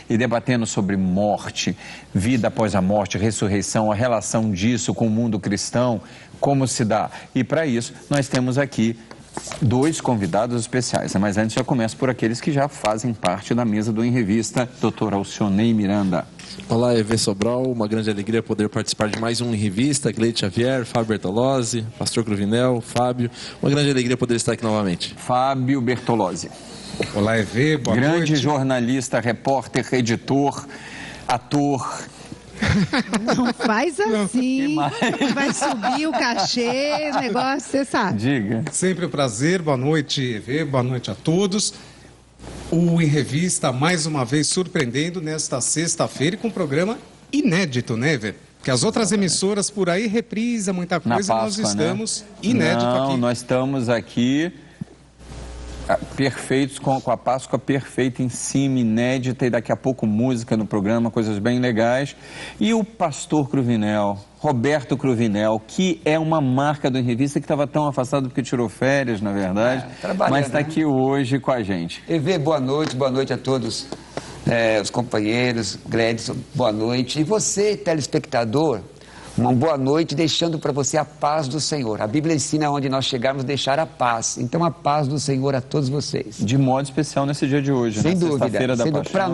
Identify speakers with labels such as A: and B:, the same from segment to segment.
A: e debatendo sobre morte, vida após a morte, ressurreição, a relação disso com o mundo cristão, como se dá. E para isso, nós temos aqui dois convidados especiais, mas antes já começo por aqueles que já fazem parte da mesa do Em Revista, Dr. Alcionei Miranda.
B: Olá, EV Sobral, uma grande alegria poder participar de mais um Em Revista, Gleide Xavier, Fábio Bertolozzi, Pastor Cruvinel, Fábio, uma grande alegria poder estar aqui novamente.
A: Fábio Bertolozzi.
C: Olá, EV, boa noite.
A: Grande jornalista, repórter, editor, ator.
D: Não faz assim, vai subir o cachê, o negócio, você sabe.
A: Diga.
C: Sempre um prazer, boa noite, EV, boa noite a todos. O Em Revista, mais uma vez, surpreendendo nesta sexta-feira e com um programa inédito, né, EV? Porque as outras emissoras por aí reprisam muita coisa,
A: Páscoa,
C: nós estamos,
A: né?
C: inédito
A: Não,
C: aqui.
A: nós estamos aqui perfeitos, com a Páscoa perfeita em cima, inédita, e daqui a pouco música no programa, coisas bem legais. E o pastor Cruvinel, Roberto Cruvinel, que é uma marca do Em Revista, que estava tão afastado porque tirou férias, na verdade, mas está aqui hoje com a gente.
E: EV, boa noite a todos os companheiros, Gledson, boa noite. E você, telespectador, uma boa noite, deixando para você a paz do Senhor. A Bíblia ensina onde nós chegarmos deixar a paz. Então, a paz do Senhor a todos vocês.
A: De modo especial nesse dia de hoje,
E: sem
A: né?
E: dúvida.
A: Sexta-feira da Paixão.
E: Para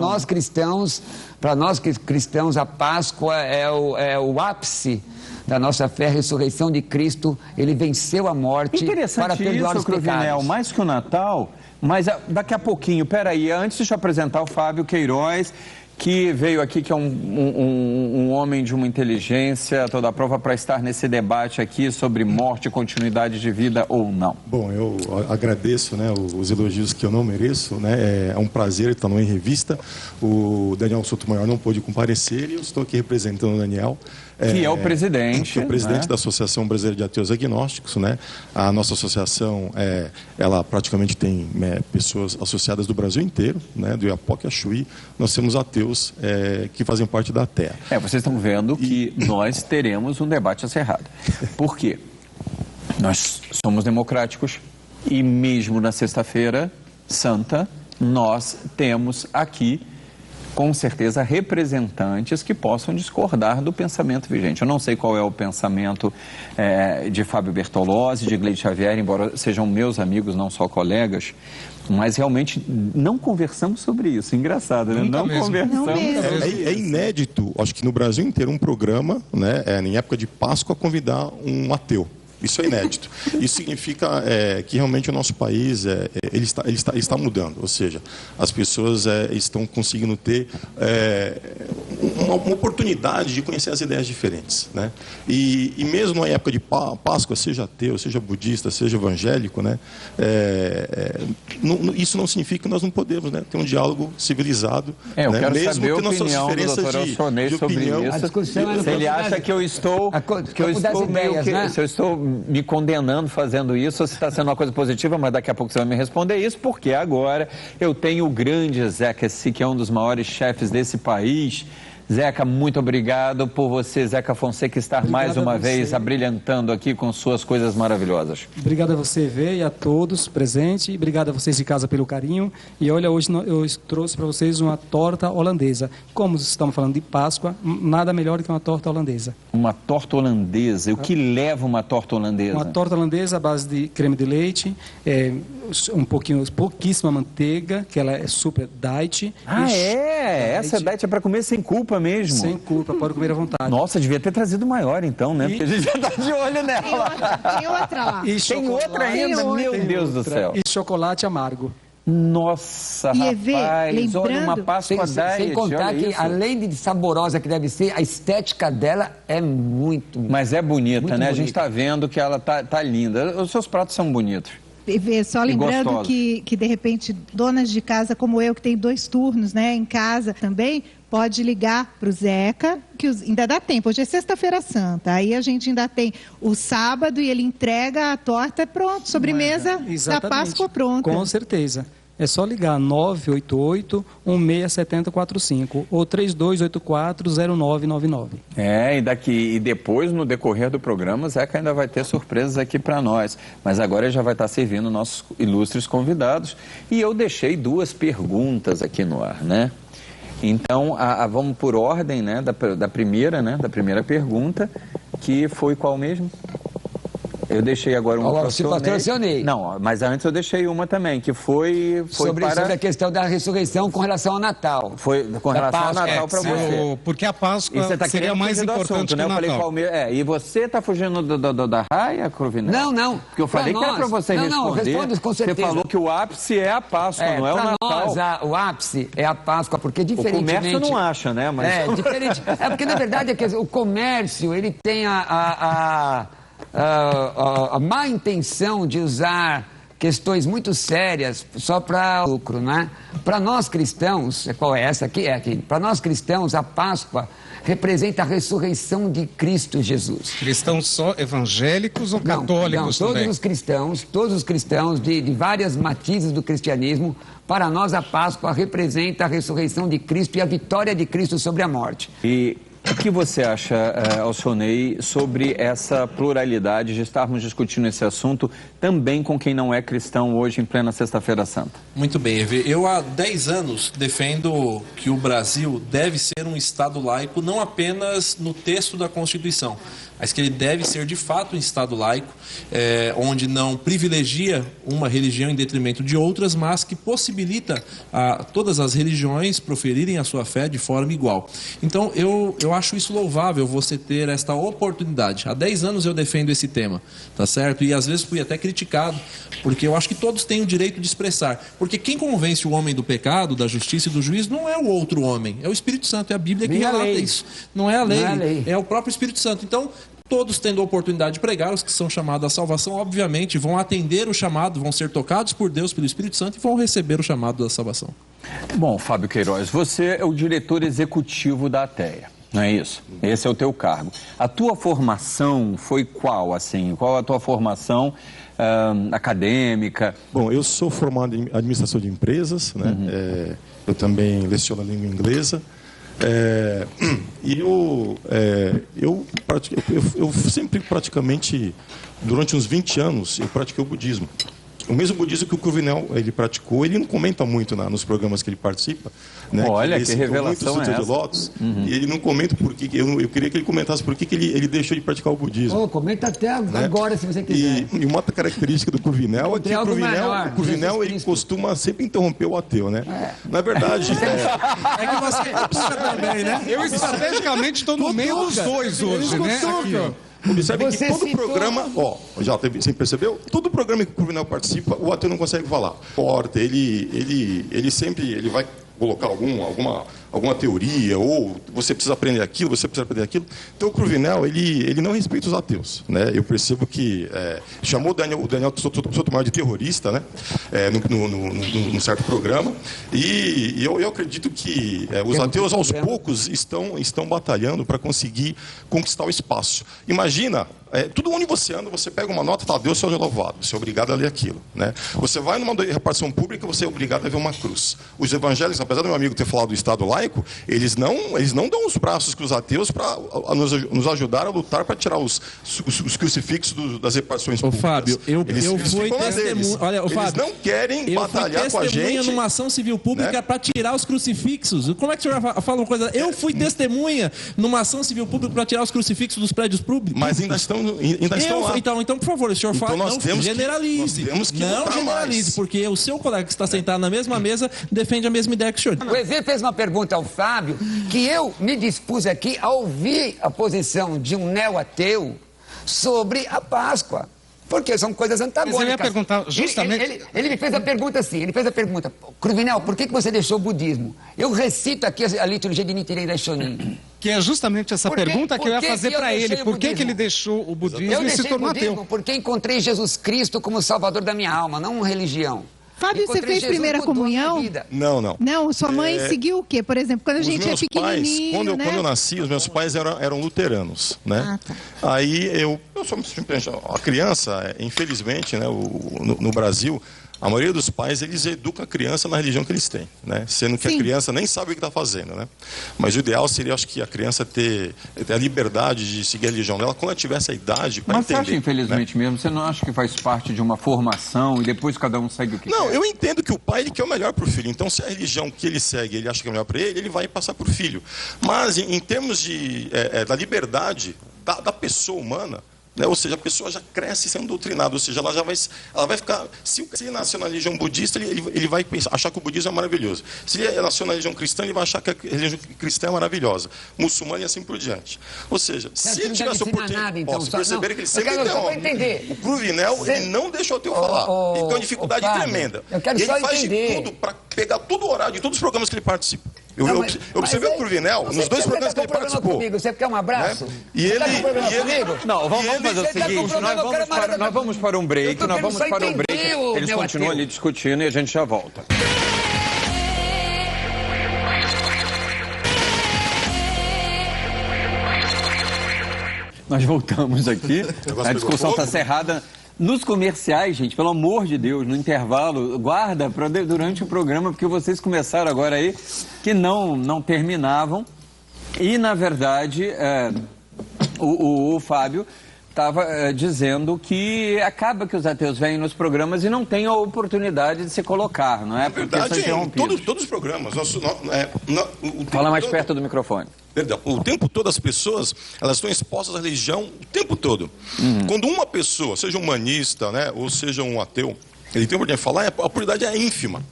E: nós cristãos, a Páscoa é o ápice da nossa fé, a ressurreição de Cristo. Ele venceu a morte para perdoar os pecados.
A: Mais que o Natal, mas daqui a pouquinho, peraí, antes deixa eu apresentar o Fábio Queiroz, que veio aqui, que é um homem de uma inteligência toda a prova para estar nesse debate aqui sobre morte, continuidade de vida ou não.
F: Bom, eu agradeço, né, os elogios que eu não mereço, né, é um prazer estar no Em Revista. O Daniel Sotomayor não pôde comparecer e eu estou aqui representando o Daniel.
A: Que é o presidente.
F: Que é o presidente, né, da Associação Brasileira de Ateus Agnósticos, né? A nossa associação, ela praticamente tem pessoas associadas do Brasil inteiro, né? Do Iapoque a Chuí. Nós temos ateus que fazem parte da TEA.
A: Vocês estão vendo que nós teremos um debate acirrado. Por quê? Nós somos democráticos e mesmo na Sexta-feira Santa, nós temos aqui, com certeza, representantes que possam discordar do pensamento vigente. Eu não sei qual é o pensamento de Fábio Bertolozzi, de Gleide Xavier, embora sejam meus amigos, não só colegas, mas realmente não conversamos sobre isso. Engraçado, né? Não conversamos.
F: É inédito, acho que no Brasil inteiro, um programa, né, em época de Páscoa, convidar um ateu. Isso é inédito. Isso significa que realmente o nosso país ele está mudando. Ou seja, as pessoas estão conseguindo ter uma oportunidade de conhecer as ideias diferentes, né? E mesmo na época de Páscoa, seja ateu, seja budista, seja evangélico, né, isso não significa que nós não podemos, né, ter um diálogo civilizado.
A: Eu quero
F: mesmo
A: saber a
F: que nossas
A: opinião do
F: diferenças
A: Dr. Alcionei sobre isso. Se ele acha que eu estou me condenando fazendo isso, ou se está sendo uma coisa positiva, mas daqui a pouco você vai me responder isso, porque agora eu tenho o grande Zeca, que é um dos maiores chefes desse país. Zeca, muito obrigado por você, Zeca Fonseca, estar mais uma vez abrilhantando aqui com suas coisas maravilhosas.
G: Obrigado a você, Vê, e a todos presentes. Obrigado a vocês de casa pelo carinho. E olha, hoje eu trouxe para vocês uma torta holandesa. Como estamos falando de Páscoa, nada melhor do que uma torta holandesa.
A: Uma torta holandesa? O que leva uma torta holandesa?
G: Uma torta holandesa à base de creme de leite, pouquíssima manteiga, que ela é super diet.
A: Essa diet é para comer sem culpa mesmo.
G: Sem culpa, pode comer à vontade.
A: Nossa, devia ter trazido maior então, né? Porque a gente já está de olho nela.
D: Tem outra lá.
A: Tem outra ainda? Meu Deus do céu.
G: E chocolate amargo.
A: Nossa, rapaz, olha uma Páscoa diet.
E: Sem contar que, além de saborosa que deve ser, a estética dela é muito...
A: Mas é bonita, né? A gente está vendo que ela tá linda. Os seus pratos são bonitos.
D: Só lembrando que, de repente, donas de casa como eu, que tem 2 turnos, né, em casa também, pode ligar para o Zeca, que ainda dá tempo. Hoje é Sexta-feira Santa, aí a gente ainda tem o sábado e ele entrega a torta, pronto, sobremesa da Páscoa pronta.
G: Com certeza. É só ligar 988-167045 ou 3284-0999.
A: E depois, no decorrer do programa, Zeca ainda vai ter surpresas aqui para nós. Mas agora ele já vai estar servindo nossos ilustres convidados. E eu deixei 2 perguntas aqui no ar, né? Então, vamos por ordem, né, da primeira pergunta, que foi qual mesmo? Eu deixei agora uma
E: para o Sionei.
A: Não, mas antes eu deixei uma também, que foi
E: sobre a questão da ressurreição com relação ao Natal.
A: Foi com relação ao Natal para você.
C: Porque a Páscoa seria mais importante
A: assunto,
C: que o Natal.
A: Eu falei, e você está fugindo da raia, Cruvinel?
E: Não.
A: Porque eu falei que era para você responder.
E: Não, responde com certeza.
A: Você falou que o ápice é a Páscoa, não é o Natal.
E: Nós, o ápice é a Páscoa, porque diferentemente...
A: O comércio não acha, né? Mas...
E: É, diferente. É porque, na verdade, o comércio, ele tem a má intenção de usar questões muito sérias só para lucro, né? Para nós cristãos, qual é essa aqui? É aqui. Para nós cristãos, a Páscoa representa a ressurreição de Cristo Jesus.
C: Cristãos só evangélicos ou católicos também?
E: Todos os cristãos de várias matizes do cristianismo, para nós a Páscoa representa a ressurreição de Cristo e a vitória de Cristo sobre a morte.
A: E o que você acha, Alcionei, sobre essa pluralidade de estarmos discutindo esse assunto também com quem não é cristão hoje em plena Sexta-feira Santa?
B: Muito bem, Evê. Eu há 10 anos defendo que o Brasil deve ser um Estado laico, não apenas no texto da Constituição, mas que ele deve ser de fato um Estado laico, onde não privilegia uma religião em detrimento de outras, mas que possibilita a todas as religiões proferirem a sua fé de forma igual. Então, eu acho isso louvável, você ter esta oportunidade. Há 10 anos eu defendo esse tema, tá certo? E às vezes fui até criticado, porque eu acho que todos têm o direito de expressar. Porque quem convence o homem do pecado, da justiça e do juízo não é o outro homem, é o Espírito Santo, é a Bíblia que relata isso. Não é a lei, é o próprio Espírito Santo. Então, todos tendo a oportunidade de pregar, os que são chamados à salvação, obviamente, vão atender o chamado, vão ser tocados por Deus, pelo Espírito Santo, e vão receber o chamado da salvação.
A: Bom, Fábio Queiroz, você é o diretor executivo da ATEA, não é isso? Esse é o teu cargo. A tua formação foi qual, assim? Qual a tua formação acadêmica?
F: Bom, eu sou formado em administração de empresas, né? Eu também leciono a língua inglesa. E eu sempre praticamente, durante uns 20 anos, eu pratiquei o budismo. O mesmo budismo que o Cruvinel ele praticou, ele não comenta muito nos programas que ele participa. Né?
A: Olha, que revelação é essa?
F: Lotus, e ele não comenta por que... Eu queria que ele comentasse por que ele deixou de praticar o budismo.
E: Comenta até agora, se você quiser.
F: E uma característica do Cruvinel é que o Cruvinel ele costuma sempre interromper o ateu, né? Na verdade...
B: É que você puxa também, né?
C: Eu estrategicamente estou no meio dos dois hoje, né? Aqui, ó.
F: Observe que todo programa, você percebeu? Todo programa que o Cruvinel participa, o ateu não consegue falar. Ele sempre vai colocar alguma teoria, ou você precisa aprender aquilo, você precisa aprender aquilo. Então o Cruvinel, ele não respeita os ateus, né? Eu percebo que chamou o Daniel Sotomayor de terrorista, né? Num certo programa, e eu acredito que os ateus aos poucos estão batalhando para conseguir conquistar o espaço. Imagina, tudo onde você anda, você pega uma nota, Deus seja louvado, você é obrigado a ler aquilo, né? Você vai numa repartição pública, você é obrigado a ver uma cruz. Os evangélicos, apesar do meu amigo ter falado do Estado laico, eles não dão os braços para os ateus para nos ajudar a lutar para tirar os crucifixos das repartições públicas.
B: Fábio, eu fui testemunha. Olha,
F: Fábio, eles não querem batalhar com a gente.
B: Numa ação civil pública, né, para tirar os crucifixos. Como é que o senhor fala uma coisa? Eu fui testemunha numa ação civil pública para tirar os crucifixos dos prédios públicos.
F: Mas ainda estão lá.
B: Então, por favor, o senhor fala, não generalize. Não generalize, porque o seu colega que está sentado na mesma mesa defende a mesma ideia que o senhor.
E: O Evê fez uma pergunta ao Fábio, que eu me dispus aqui a ouvir a posição de um neo-ateu sobre a Páscoa. Porque são coisas antagônicas.
C: Mas eu ia perguntar justamente...
E: Ele me fez a pergunta assim, Cruvinel, por que você deixou o budismo? Eu recito aqui a liturgia de Nichiren Daishonin.
C: Que é justamente essa pergunta que eu ia fazer para ele. Por que ele deixou o budismo e se tornou ateu?
E: Porque encontrei Jesus Cristo como salvador da minha alma, não uma religião.
D: Fábio, você fez primeira comunhão?
F: Não.
D: Não, sua mãe seguiu o quê? Por exemplo, quando a gente é pequenininho,
F: quando eu nasci, os meus pais eram luteranos, né?
D: Tá.
F: Aí eu sou simplesmente a criança, infelizmente, né, no Brasil, A maioria dos pais, eles educam a criança na religião que eles têm, né? Sendo que a criança nem sabe o que está fazendo, né? Mas o ideal seria, acho que a criança ter a liberdade de seguir a religião dela quando ela tiver essa idade para entender.
A: Mas você acha, infelizmente,
F: né?
A: mesmo, você não acha que faz parte de uma formação e depois cada um segue o que
F: Não,
A: quer?
F: eu entendo que o pai, ele quer o melhor para o filho. Então, se a religião que ele segue, ele acha que é melhor para ele, ele vai passar para o filho. Mas, em termos da liberdade da pessoa humana, né? Ou seja, a pessoa já cresce sendo doutrinada, ou seja, ela vai ficar... Se nasceu na religião budista, ele vai achar que o budismo é maravilhoso. Se ele nasceu na religião cristã, ele vai achar que a religião cristã é maravilhosa. Muçulmana e assim por diante. Ou seja, se ele tivesse oportunidade...
E: Então,
F: se perceberem que ele sempre interrompe. O Cruvinel, ele não deixou eu falar. Ele tem uma dificuldade tremenda.
E: Ele
F: faz de tudo para pegar todo o horário de todos os programas que ele participa. Eu observei o Cruvinel nos 2 programas que ele participou.
E: Comigo, você quer um abraço?
F: Né? E ele...
A: Não, vamos fazer o seguinte, nós vamos para um break, eles continuam ali discutindo e a gente já volta. Nós voltamos aqui, a discussão está cerrada. Nos comerciais, gente, pelo amor de Deus, no intervalo, guarda durante o programa, porque vocês começaram agora aí que não terminavam. E, na verdade, o Fábio estava dizendo que acaba que os ateus vêm nos programas e não têm a oportunidade de se colocar, não é?
F: Na verdade, todos os programas.
A: Fala mais perto do microfone.
F: Perdão, o tempo todo as pessoas, elas estão expostas à religião o tempo todo. Quando uma pessoa, seja um humanista, né, ou seja um ateu, ele tem a oportunidade de falar, a oportunidade é ínfima.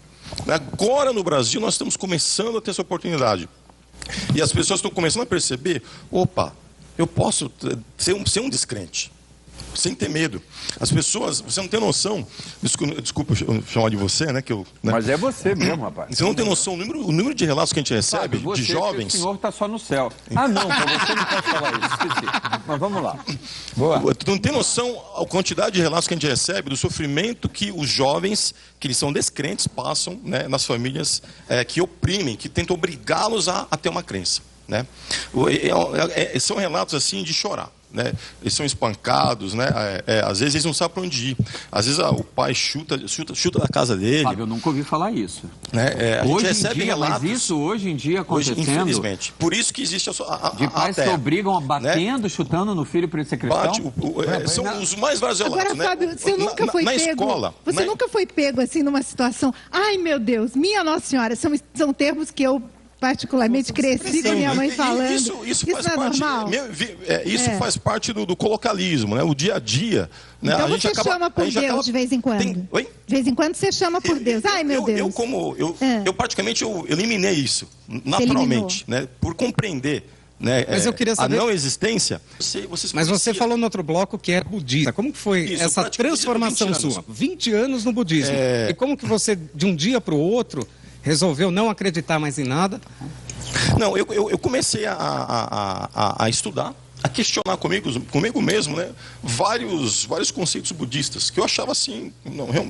F: Agora no Brasil nós estamos começando a ter essa oportunidade. E as pessoas estão começando a perceber, opa, eu posso ser um descrente, sem ter medo. As pessoas, você não tem noção, desculpa eu chamar de você, né?
A: Mas é você mesmo, rapaz.
F: Você não tem noção, o número de relatos que a gente recebe de jovens...
A: O senhor está só no céu. Ah, não, para você não pode falar isso, esqueci. Mas vamos lá. Boa.
F: Tu não tem noção a quantidade de relatos que a gente recebe do sofrimento que os jovens, que eles são descrentes, passam, né, nas famílias que oprimem, que tentam obrigá-los a ter uma crença. Né? São relatos assim de chorar. Né? Eles são espancados, né? Às vezes eles não sabem para onde ir. Às vezes o pai chuta da casa dele.
A: Fábio, eu nunca ouvi falar isso.
F: Né? A gente recebe relatos.
A: Mas isso hoje em dia acontecendo.
F: Hoje, infelizmente. Por isso que existe
A: de pais que obrigam a batendo, né? Chutando no filho para ele ser cristão.
F: São os mais vários relatos.
D: Agora, Fábio, você nunca foi
F: na
D: pego.
F: Escola,
D: você nunca foi pego assim numa situação. Ai, meu Deus, minha Nossa Senhora, são termos que eu particularmente cresci com minha mãe falando.
F: Isso faz
D: não é
F: parte,
D: normal?
F: Faz parte do colocalismo, né? O dia a dia. Né?
D: Então você chama por Deus de vez em quando?
F: Oi?
D: De vez em quando você chama por Deus. Ai, meu Deus.
F: Eu praticamente eliminei isso, naturalmente, né? Por compreender. Né,
C: mas eu queria saber...
F: a não existência.
C: Mas você falou no outro bloco que é budista. Como que foi essa transformação sua? 20 anos no budismo. E como que você, de um dia para o outro, resolveu não acreditar mais em nada?
F: Não, eu comecei a estudar, a questionar comigo mesmo, né, vários conceitos budistas, que eu achava assim,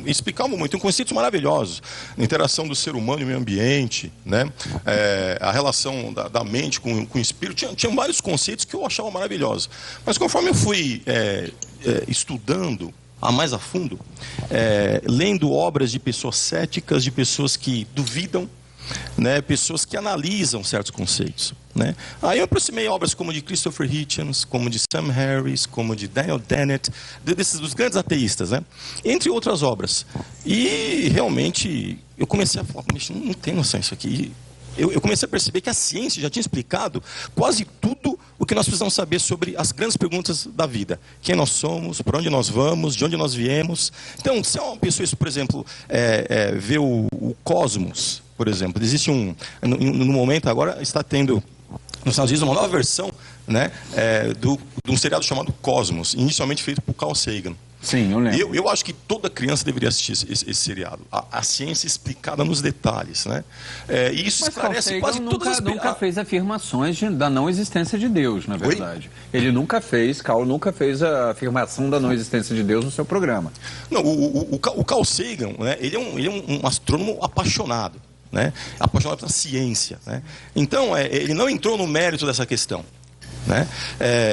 F: explicavam muito, tem conceitos maravilhosos, a interação do ser humano e o meio ambiente, né, a relação da mente com o espírito, tinha vários conceitos que eu achava maravilhosos. Mas conforme eu fui estudando mais a fundo, lendo obras de pessoas céticas, de pessoas que duvidam, né, pessoas que analisam certos conceitos, né. Aí eu aproximei obras como de Christopher Hitchens, como de Sam Harris, como de Daniel Dennett, dos grandes ateístas, né, entre outras obras. E realmente eu comecei a falar, não tem noção isso aqui. Eu comecei a perceber que a ciência já tinha explicado quase tudo o que nós precisamos saber sobre as grandes perguntas da vida. Quem nós somos, para onde nós vamos, de onde nós viemos. Então, se uma pessoa, por exemplo, vê o cosmos, por exemplo, existe no momento agora, está tendo nos Estados Unidos uma nova versão, né, de um seriado chamado Cosmos, inicialmente feito por Carl Sagan.
A: Sim, eu lembro.
F: Eu acho que toda criança deveria assistir esse seriado. A ciência explicada nos detalhes, né? E isso esclarece quase todas as...
A: nunca fez afirmações da não existência de Deus, na verdade. Oi? Carl nunca fez a afirmação da não existência de Deus no seu programa.
F: Não, o Carl Sagan, né, ele é um astrônomo apaixonado, né? Apaixonado pela ciência, né? Então, ele não entrou no mérito dessa questão. Né?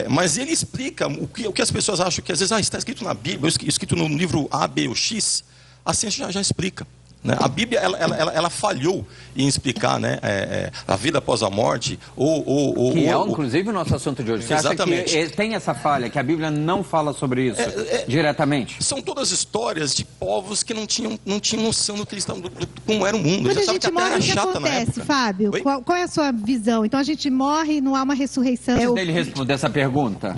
F: Mas ele explica o que as pessoas acham que às vezes está escrito na Bíblia, escrito no livro A, B ou X, a ciência já explica. Né? A Bíblia ela falhou em explicar, né, a vida após a morte.
A: Que é, inclusive, o nosso assunto de hoje. Você
F: exatamente.
A: acha que tem essa falha, que a Bíblia não fala sobre isso diretamente?
F: São todas histórias de povos que não tinham noção do que eles estavam, como era o mundo.
D: Quando a gente morre, o que acontece, Fábio? Qual é a sua visão? Então a gente morre e não há uma ressurreição.
A: Antes dele responder essa pergunta,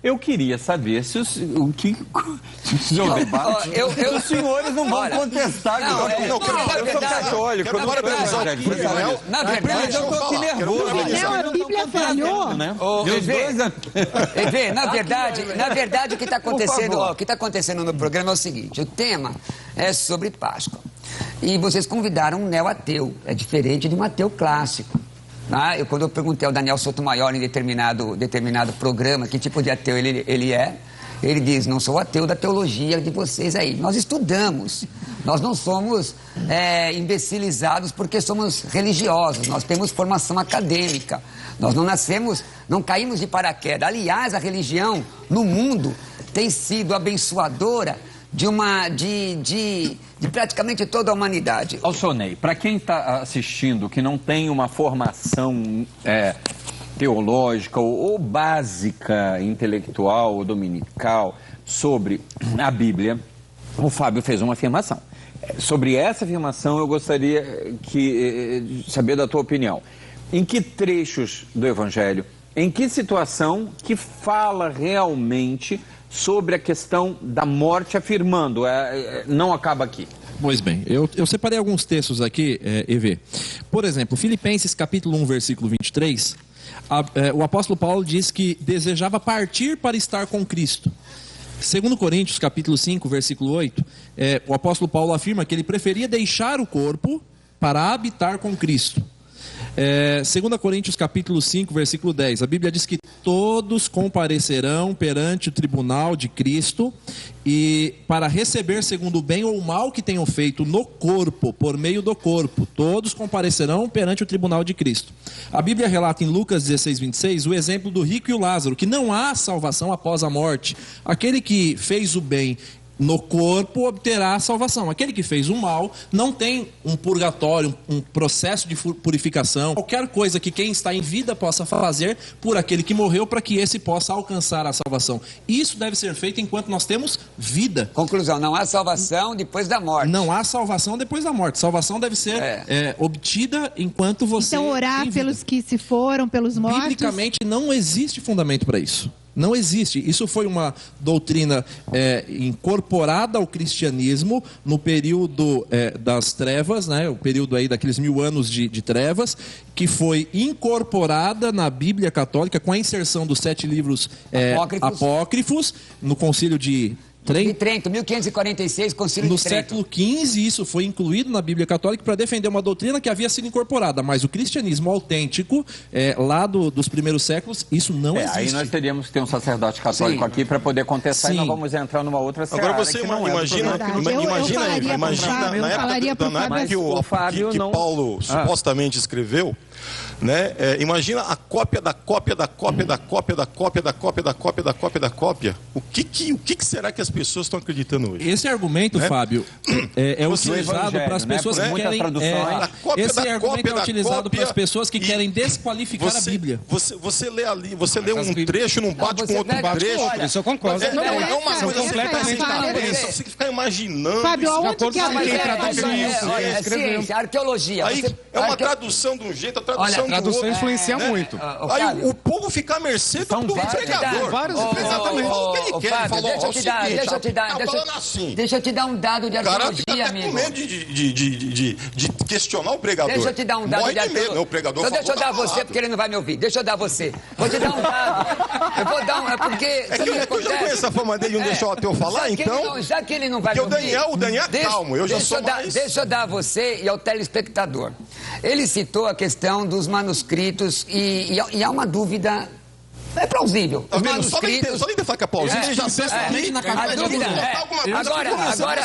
A: eu queria saber se os senhores não vão contestar. Eu sou católico.
E: Na verdade,
A: eu tô aqui nervoso.
D: A Bíblia falhou.
E: Na verdade, o que está acontecendo no programa é o seguinte: o tema é sobre Páscoa. E vocês convidaram um neo-ateu. É diferente de um ateu clássico. Quando eu perguntei ao Daniel Sotomayor em determinado programa que tipo de ateu ele é, ele diz: não sou ateu da teologia de vocês aí. Nós estudamos. Nós não somos imbecilizados porque somos religiosos. Nós temos formação acadêmica. Nós não caímos de paraquedas. Aliás, a religião no mundo tem sido abençoadora de praticamente toda a humanidade.
A: Alcionei, para quem está assistindo que não tem uma formação teológica ou básica, intelectual ou dominical sobre a Bíblia, o Fábio fez uma afirmação. Sobre essa afirmação eu gostaria de saber da tua opinião. Em que trechos do Evangelho, em que situação que fala realmente sobre a questão da morte, afirmando, não acaba aqui?
B: Pois bem, eu separei alguns textos aqui, EV. Por exemplo, Filipenses capítulo 1, versículo 23, o apóstolo Paulo diz que desejava partir para estar com Cristo. 2 Coríntios capítulo 5, versículo 8, o apóstolo Paulo afirma que ele preferia deixar o corpo para habitar com Cristo. 2 Coríntios capítulo 5, versículo 10, a Bíblia diz que todos comparecerão perante o tribunal de Cristo e para receber segundo o bem ou o mal que tenham feito no corpo, por meio do corpo, todos comparecerão perante o tribunal de Cristo. A Bíblia relata em Lucas 16, 26, o exemplo do rico e o Lázaro, que não há salvação após a morte. Aquele que fez o bem no corpo obterá a salvação. Aquele que fez o mal não tem um purgatório, um processo de purificação, qualquer coisa que quem está em vida possa fazer por aquele que morreu para que esse possa alcançar a salvação. Isso deve ser feito enquanto nós temos vida.
E: Conclusão, não há salvação depois da morte.
B: Não há salvação depois da morte. Salvação deve ser obtida enquanto você...
D: Então orar pelos que se foram, pelos mortos...
B: Biblicamente não existe fundamento para isso. Não existe. Isso foi uma doutrina incorporada ao cristianismo no período das trevas, né? O período aí daqueles 1000 anos de trevas, que foi incorporada na Bíblia Católica com a inserção dos 7 livros apócrifos no Concílio de
E: Trento, 1546, Concílio
B: no
E: de Trento.
B: século XV, isso foi incluído na Bíblia Católica para defender uma doutrina que havia sido incorporada, mas o cristianismo autêntico, lá dos primeiros séculos, isso não existe.
A: Aí nós teríamos que ter um sacerdote católico aqui para poder contestar. Sim. E nós vamos entrar numa outra seara.
F: Agora você imagina na época que Paulo supostamente escreveu, né? Imagina a cópia da cópia da cópia da cópia da cópia da cópia da cópia da cópia da cópia. O que será que as pessoas estão acreditando hoje?
B: Esse argumento, Fábio, é utilizado para as pessoas que querem... Esse argumento é utilizado para as pessoas que querem desqualificar a Bíblia.
F: Você lê ali, você lê um trecho, não bate com outro trecho.
C: Isso eu concordo.
F: Não é uma coisa completamente... Você fica imaginando...
D: Fábio, aonde que
E: é ciência, arqueologia.
F: Aí é uma tradução de um jeito, a tradução do outro.
C: Influencia muito.
F: Aí o povo fica à mercê do pregador.
C: Exatamente.
F: O que ele quer? Ele falou o seguinte,
E: deixa eu te dar um dado de arqueologia, amigo.
F: Com medo de questionar o pregador.
E: Deixa eu te dar um dado de arqueologia.
F: O pregador
E: então deixa eu dar você, porque ele não vai me ouvir. Deixa eu dar você. Vou te dar um dado. Eu vou dar um... É porque...
F: Eu já conheço a fama dele, não deixou o ateu falar, então...
E: Já que ele não vai me ouvir...
F: O Daniel é calmo, eu já sou mais...
E: Deixa eu dar a você e ao telespectador. Ele citou a questão dos manuscritos e há uma dúvida... É plausível.
F: Os manuscritos... Só nem falar que é plausível, ele já pensa ali...
E: Agora,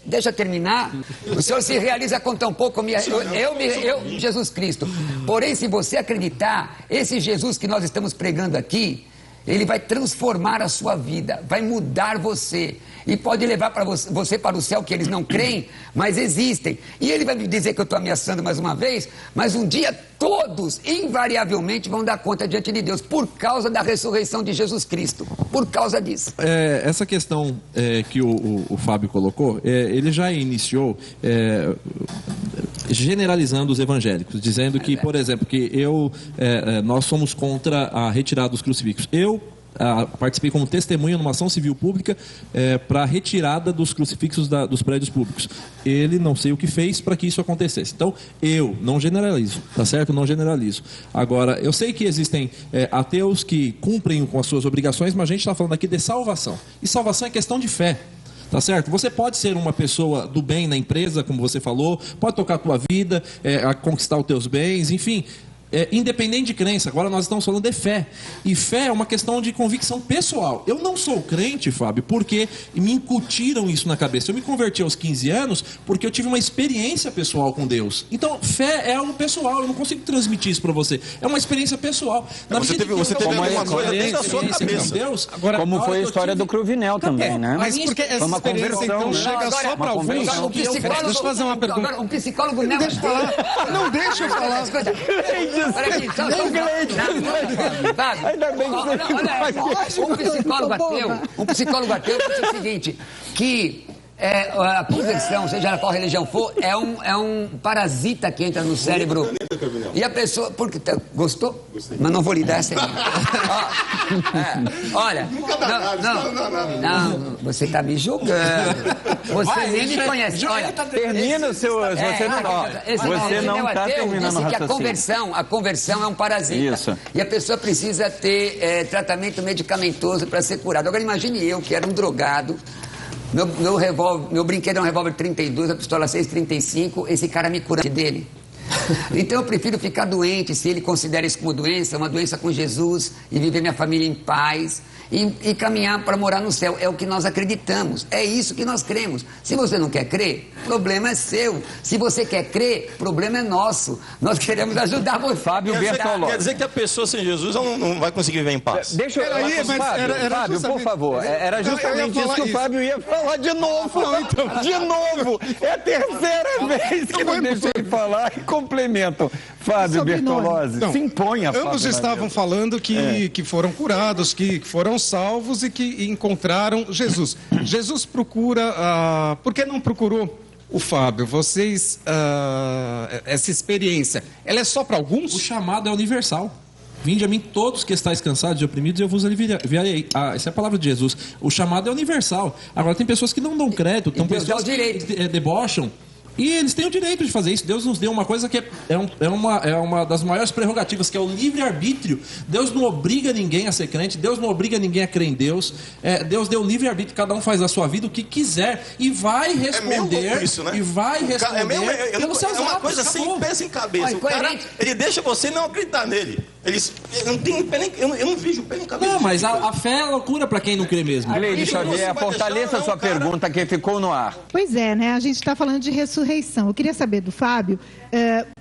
E: deixa eu terminar. O senhor se realiza contra um pouco Jesus Cristo. Porém, se você acreditar, esse Jesus que nós estamos pregando aqui, ele vai transformar a sua vida, vai mudar você. E pode levar para você para o céu, que eles não creem, mas existem. E ele vai me dizer que eu estou ameaçando mais uma vez, mas um dia todos, invariavelmente, vão dar conta diante de Deus, por causa da ressurreição de Jesus Cristo. Por causa disso.
B: Essa questão que o Fábio colocou, ele já iniciou generalizando os evangélicos, dizendo que, por exemplo, que nós somos contra a retirada dos crucifixos. Eu participei como testemunha numa ação civil pública para a retirada dos crucifixos dos prédios públicos. Ele não sei o que fez para que isso acontecesse. Então, eu não generalizo, tá certo? Não generalizo. Agora, eu sei que existem ateus que cumprem com as suas obrigações, mas a gente está falando aqui de salvação. E salvação é questão de fé. Tá certo? Você pode ser uma pessoa do bem na empresa, como você falou, pode tocar a tua vida, conquistar os teus bens, enfim... independente de crença, agora nós estamos falando de fé. E fé é uma questão de convicção pessoal. Eu não sou crente, Fábio, porque me incutiram isso na cabeça. Eu me converti aos 15 anos porque eu tive uma experiência pessoal com Deus. Então, fé é algo pessoal. Eu não consigo transmitir isso para você. É uma experiência pessoal.
F: Você teve alguma coisa dentro da sua cabeça.
B: Deus,
A: agora, como foi a história do Cruvinel também, né?
C: Mas porque essa experiência, então, chega só para alguns. Deixa eu fazer uma pergunta.
E: Agora, um psicólogo não
C: deixa eu falar. Não deixa eu falar.
E: Olha aqui,
A: Ainda bem
E: um psicólogo ateu disse o seguinte, que a conversão, seja ela qual religião for, é um parasita que entra no cérebro. E a pessoa... Gostou? Gostei. Mas não vou lhe dar essa aí. Olha, não, você está me julgando. Você nem me conhece. Olha,
A: termina o seu... Você não está terminando o raciocínio.
E: A conversão é um parasita.
A: Isso.
E: E a pessoa precisa ter tratamento medicamentoso para ser curada. Agora imagine eu, que era um drogado, meu brinquedo é um revólver 32, a pistola 6,35, esse cara me cura dele. Então eu prefiro ficar doente, se ele considera isso como doença, uma doença com Jesus, e viver minha família em paz, e caminhar para morar no céu. É o que nós acreditamos, é isso que nós cremos. Se você não quer crer, problema é seu. Se você quer crer, problema é nosso. Nós queremos ajudar você.
A: Fábio Bertolozzi.
F: Quer dizer que a pessoa sem Jesus não vai conseguir viver em paz.
A: Deixa eu... Fábio, por favor, era justamente isso que o Fábio ia falar de novo. De novo. É a terceira vez que não deixa ele falar e complemento. Fábio Bertolozzi, se impõe a
C: ambos estavam falando que foram curados, que foram salvos e que encontraram Jesus. Jesus procura... por que não procurou o Fábio? Vocês... essa experiência, ela é só para alguns?
B: O chamado é universal. Vinde a mim todos que estáis cansados e oprimidos, eu vos aliviarei. Essa é a palavra de Jesus. O chamado é universal. Agora, tem pessoas que não dão crédito, tem pessoas que debocham. E eles têm o direito de fazer isso. Deus nos deu uma coisa que é uma das maiores prerrogativas, que é o livre-arbítrio. Deus não obriga ninguém a ser crente, Deus não obriga ninguém a crer em Deus. Deus deu livre-arbítrio, cada um faz da sua vida o que quiser. E vai responder.
F: Isso, né?
B: E vai responder.
F: É uma coisa sem pé sem cabeça. O cara, ele deixa você não acreditar nele. Eu não vejo pé nem cabeça.
B: Não, mas a fé é loucura para quem não crê mesmo.
A: Gleide Xavier, fortaleça a sua pergunta que ficou no ar.
D: Pois é, né? A gente está falando de ressurreição. Eu queria saber do Fábio,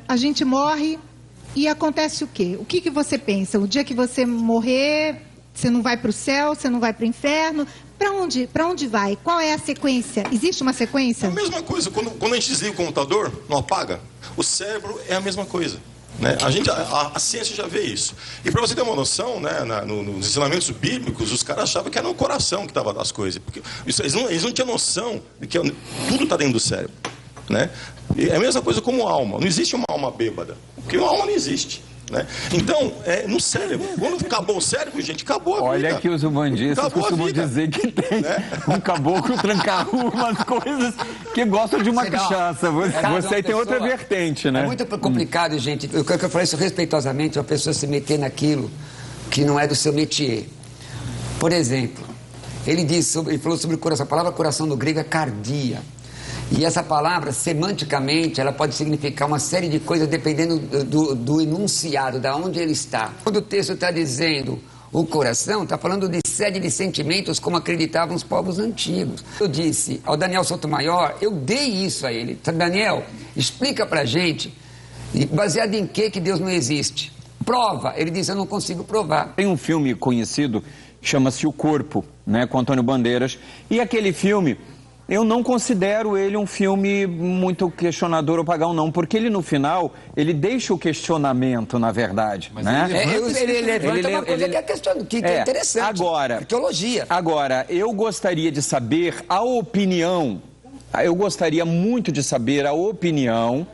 D: a gente morre e acontece o quê? O que você pensa? O dia que você morrer, você não vai para o céu, você não vai para o inferno? Para onde vai? Qual é a sequência? Existe uma sequência?
F: É a mesma coisa. Quando a gente desliga o computador, não apaga, o cérebro é a mesma coisa. Né? A ciência já vê isso. E para você ter uma noção, né, nos ensinamentos bíblicos, os caras achavam que era no coração que estava das coisas. Porque eles não tinham noção de que tudo está dentro do cérebro. Né? É a mesma coisa como alma. Não existe uma alma bêbada, porque uma alma não existe. Né? Então, no cérebro. Quando acabou o cérebro, gente, acabou a vida.
A: Olha que os umbandistas costumam dizer que tem um caboclo tranca-rua, umas coisas que gostam de uma cachaça. Você tem outra vertente, né?
E: É muito complicado, gente. Eu falei isso respeitosamente, uma pessoa se meter naquilo que não é do seu métier. Por exemplo, ele falou sobre o coração. A palavra coração no grego é cardia. E essa palavra, semanticamente, ela pode significar uma série de coisas dependendo do enunciado, da onde ele está. Quando o texto está dizendo o coração, está falando de sede de sentimentos como acreditavam os povos antigos. Eu disse ao Daniel Sotomayor, eu dei isso a ele. Daniel, explica pra gente, baseado em que Deus não existe? Prova. Ele disse, eu não consigo provar.
A: Tem um filme conhecido, chama-se O Corpo, né, com Antônio Bandeiras. E aquele filme, eu não considero ele um filme muito questionador ou pagão, não. Porque ele, no final, ele deixa o questionamento, na verdade.
B: Mas
A: né?
E: Ele levanta uma coisa que é interessante.
A: Agora,
E: teologia.
A: Agora, eu gostaria de saber a opinião, eu gostaria muito de saber a opinião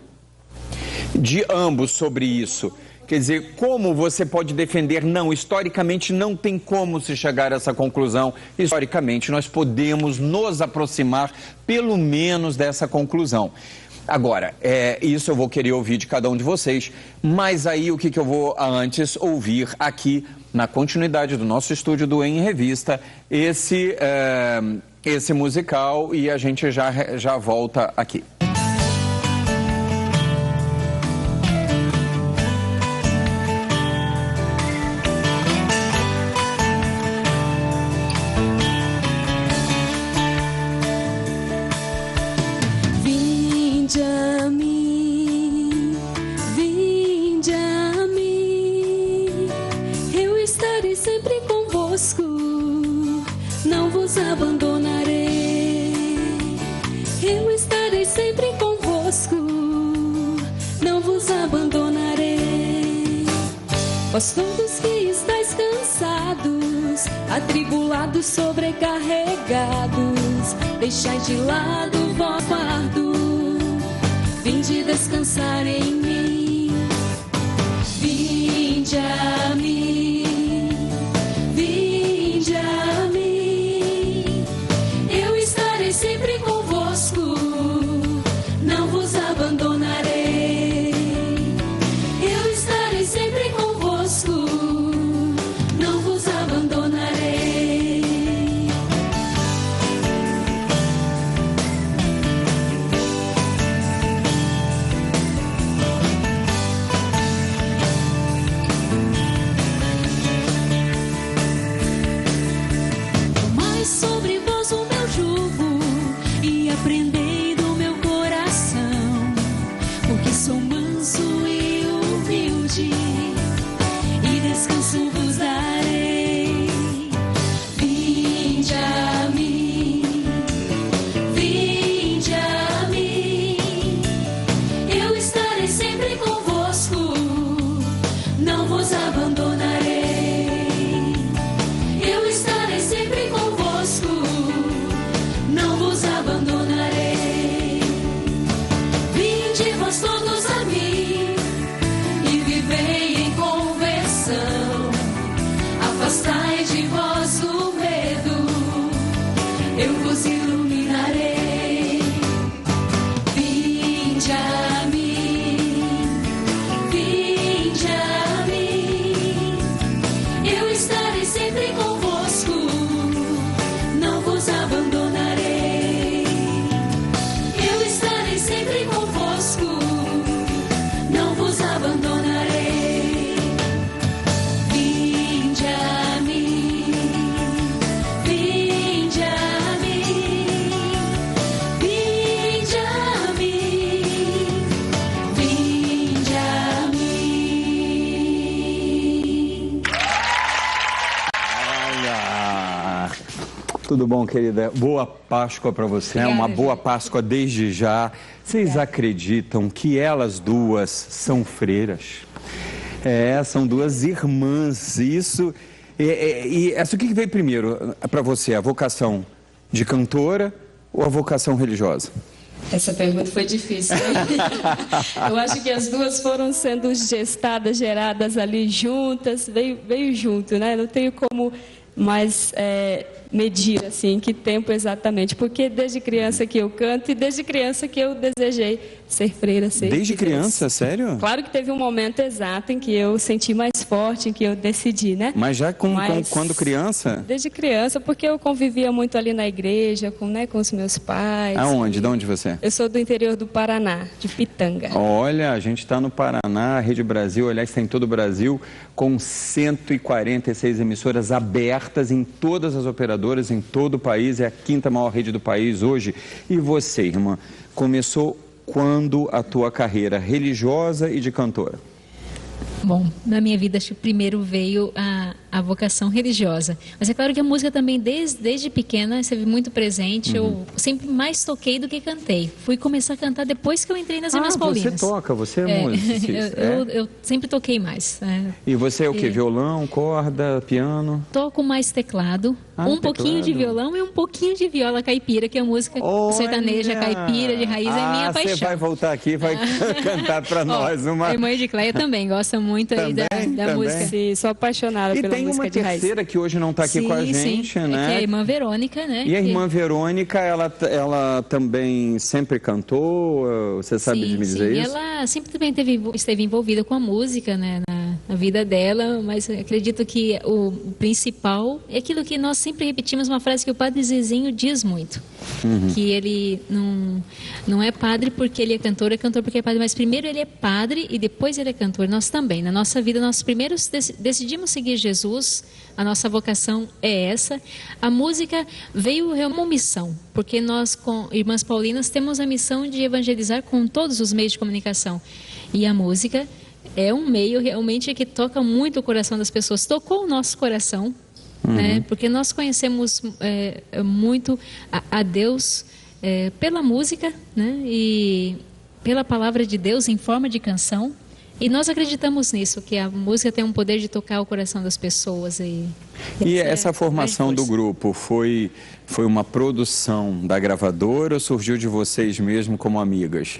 A: de ambos sobre isso. Quer dizer, como você pode defender? Não, historicamente não tem como se chegar a essa conclusão. Historicamente nós podemos nos aproximar pelo menos dessa conclusão. Agora, isso eu vou querer ouvir de cada um de vocês, mas aí o que eu vou antes ouvir aqui na continuidade do nosso estúdio do Em Revista, esse musical, e a gente já volta aqui.
H: Não vos abandonarei, eu estarei sempre convosco, não vos abandonarei. Vós todos que estáis cansados, atribulados, sobrecarregados, deixai de lado o vosso fardo, vinde descansar em mim, vinde a mim. Sempre convosco, não vos abandonarei. Eu estarei sempre convosco, não vos abandonarei. Tomai sobre vós o meu jugo e aprendei do meu coração, porque sou manso e humilde, e descanso vos darei. Vinde a mim, vinde a mim, eu estarei sempre convosco, não vos abandonarei. Eu estarei sempre convosco, não vos abandonarei. Vinde vós todos a mim e vivei em conversão. Afastai de vós o medo, eu vos iluminarei. Vinde a mim, vinde a mim, eu estarei sempre convosco, não vos abandonarei. Eu estarei sempre convosco, não vos abandonarei. Vinde a mim, vinde a mim, vinde a mim, vinde a mim.
A: Olha! Tudo bom, querida? Boa Páscoa para você.
I: Obrigada,
A: Uma boa
I: gente.
A: Páscoa desde já. Vocês acreditam que elas duas são freiras? São duas irmãs. Isso. E essa, o que veio primeiro para você? A vocação de cantora ou a vocação religiosa?
I: Essa pergunta foi difícil. Eu acho que as duas foram sendo gestadas, geradas ali juntas, veio junto, né? Não tenho como mais medir, assim, que tempo exatamente, porque desde criança que eu canto e desde criança que eu desejei ser freira.
A: Desde criança, sério?
I: Claro que teve um momento exato em que eu senti mais forte, em que eu decidi, né?
A: Mas já quando criança?
I: Desde criança, porque eu convivia muito ali na igreja, com os meus pais.
A: Aonde? De onde você?
I: Eu sou do interior do Paraná, de Pitanga.
A: Olha, a gente está no Paraná, a Rede Brasil, aliás, está em todo o Brasil, com 146 emissoras abertas em todas as operadoras, em todo o país, é a quinta maior rede do país hoje. E você, irmã, começou quando a tua carreira religiosa e de cantora?
J: Bom, na minha vida, acho que primeiro veio a vocação religiosa. Mas é claro que a música também, desde pequena, esteve muito presente. Eu sempre mais toquei do que cantei. Fui começar a cantar depois que eu entrei nas Irmãs Paulinas.
A: Você toca, você é música.
J: Eu sempre toquei mais.
A: E você é o quê? Violão, corda, piano?
J: Toco mais teclado, pouquinho de violão e um pouquinho de viola caipira, que é a música sertaneja caipira de raiz, é minha paixão.
A: Você vai voltar aqui e vai cantar para nós uma...
J: A irmã Edicleia também gosta muito aí da música.
I: Sim, sou apaixonada pela música de raiz.
A: E tem uma terceira que hoje não está aqui com a gente, né?
J: Que é a irmã Verônica, né?
A: E a irmã Verônica, ela também sempre cantou, você sabe de me dizer isso?
J: Ela sempre também esteve envolvida com a música, né? Na vida dela, mas acredito que o principal é aquilo que nós sempre repetimos, uma frase que o Padre Zezinho diz muito, que ele não é padre porque ele é cantor porque é padre, mas primeiro ele é padre e depois ele é cantor. Nós também, na nossa vida, nós primeiro decidimos seguir Jesus, a nossa vocação é essa. A música veio uma missão, porque nós, com Irmãs Paulinas, temos a missão de evangelizar com todos os meios de comunicação, e a música é um meio realmente que toca muito o coração das pessoas. Tocou o nosso coração, né? Porque nós conhecemos muito a Deus pela música, né? E pela palavra de Deus em forma de canção. E nós acreditamos nisso, que a música tem um poder de tocar o coração das pessoas. E
A: essa formação do grupo foi uma produção da gravadora ou surgiu de vocês mesmo como amigas?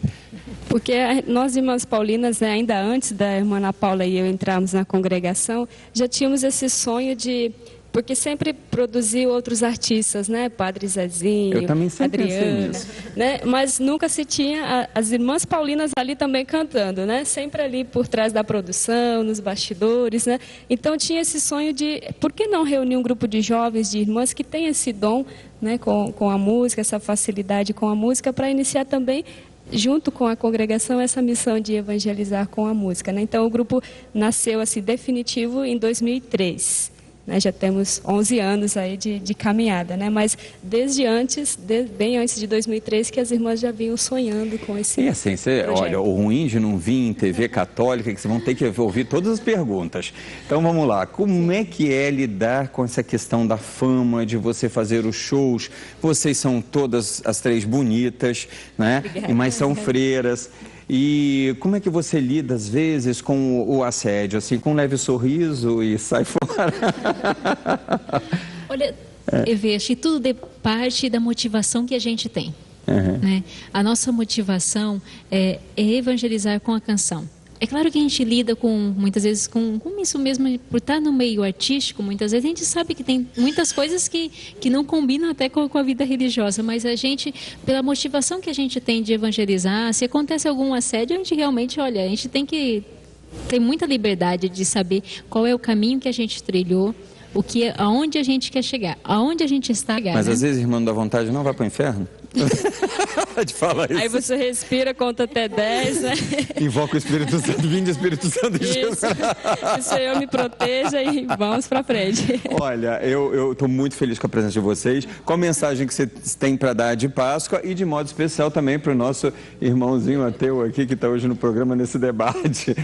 I: Porque nós, Irmãs Paulinas, né, ainda antes da irmã Ana Paula e eu entrarmos na congregação, já tínhamos esse sonho de... Porque sempre produziu outros artistas, né? Padre Zezinho,
A: eu também sempre
I: Adriana, né? Mas nunca se tinha as Irmãs Paulinas ali também cantando, né? Sempre ali por trás da produção, nos bastidores, né? Então tinha esse sonho de, por que não reunir um grupo de jovens, de irmãs que tem esse dom, né? Com a música, essa facilidade com a música, para iniciar também, junto com a congregação, essa missão de evangelizar com a música, né? Então o grupo nasceu assim definitivo em 2003. Né, já temos 11 anos aí de caminhada, né? Mas desde antes, bem antes de 2003, que as irmãs já vinham sonhando com esse
A: E assim, olha, o ruim de não vir em TV católica, que vocês vão ter que ouvir todas as perguntas. Então vamos lá, como é que é lidar com essa questão da fama, de você fazer os shows? Vocês são todas as três bonitas, né? Mas são freiras. E como é que você lida, às vezes, com o assédio, assim, com um leve sorriso e sai fora?
J: Olha, eu acho que tudo de parte da motivação que a gente tem. Né? A nossa motivação é evangelizar com a canção. É claro que a gente lida muitas vezes com isso mesmo, por estar no meio artístico, muitas vezes a gente sabe que tem muitas coisas que não combinam até com a vida religiosa, mas a gente, pela motivação que a gente tem de evangelizar, se acontece algum assédio, a gente realmente, olha, a gente tem que ter muita liberdade de saber qual é o caminho que a gente trilhou, aonde a gente quer chegar, aonde a gente está.
A: Mas às vezes, irmão, da vontade não vai para o inferno? Pode falar isso.
I: Aí você respira, conta até 10, né?
A: Invoca o Espírito Santo, vinde o Espírito Santo de Jesus.
I: Que o Senhor me proteja e vamos para frente.
A: Olha, eu estou muito feliz com a presença de vocês, com a mensagem que você tem para dar de Páscoa e de modo especial também para o nosso irmãozinho ateu aqui que está hoje no programa nesse debate.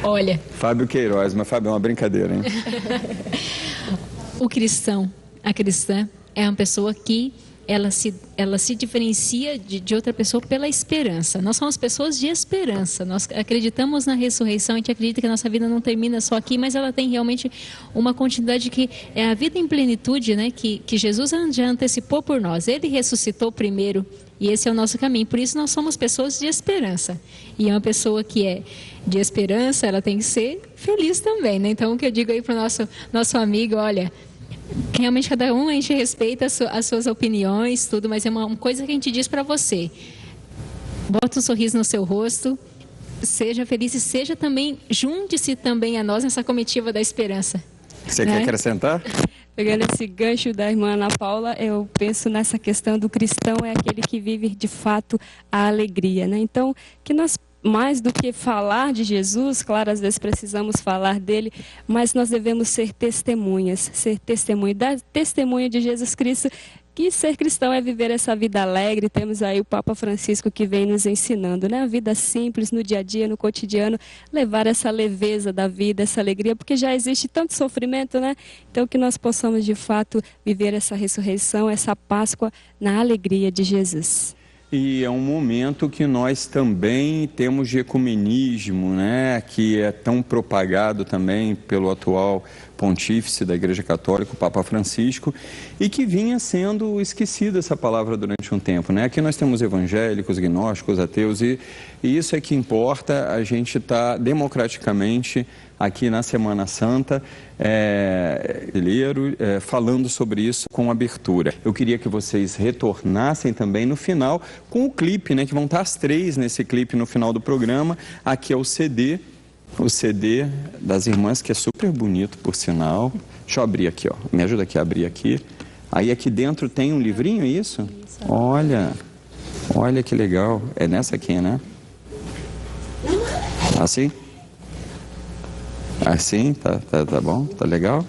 J: Olha...
A: Fábio Queiroz, mas Fábio, é uma brincadeira, hein?
J: O cristão, a cristã, é uma pessoa que ela se diferencia de outra pessoa pela esperança. Nós somos pessoas de esperança. Nós acreditamos na ressurreição, a gente acredita que a nossa vida não termina só aqui, mas ela tem realmente uma continuidade que é a vida em plenitude, né? Que Jesus já antecipou por nós. Ele ressuscitou primeiro e esse é o nosso caminho. Por isso nós somos pessoas de esperança. E uma pessoa que é de esperança, ela tem que ser feliz também, né? Então o que eu digo aí para o nosso amigo, olha... Realmente cada um a gente respeita as suas opiniões, tudo, mas é uma coisa que a gente diz para você. Bota um sorriso no seu rosto, seja feliz e seja também, junte-se também a nós nessa comitiva da esperança.
A: Você quer acrescentar?
I: Pegando esse gancho da irmã Ana Paula, eu penso nessa questão do cristão é aquele que vive de fato a alegria, né? Então, que nós mais do que falar de Jesus, claro, às vezes precisamos falar dele, mas nós devemos ser testemunhas, dar testemunho de Jesus Cristo que ser cristão é viver essa vida alegre. Temos aí o Papa Francisco que vem nos ensinando, né? A vida simples, no dia a dia, no cotidiano, levar essa leveza da vida, essa alegria, porque já existe tanto sofrimento, né? Então que nós possamos de fato viver essa ressurreição, essa Páscoa na alegria de Jesus.
A: E é um momento que nós também temos de ecumenismo, né? Que é tão propagado também pelo atual pontífice da Igreja Católica, o Papa Francisco, e que vinha sendo esquecida essa palavra durante um tempo, né? Aqui nós temos evangélicos, gnósticos, ateus, e isso é que importa. A gente está democraticamente aqui na Semana Santa, falando sobre isso com abertura. Eu queria que vocês retornassem também no final com o clipe, né? Que vão estar as 3 nesse clipe no final do programa. Aqui é o CD das irmãs, que é super bonito, por sinal. Deixa eu abrir aqui, ó. Me ajuda aqui a abrir aqui. Aí aqui dentro tem um livrinho, é isso? Olha que legal. É nessa aqui, né? Assim? Assim, tá bom? Tá legal?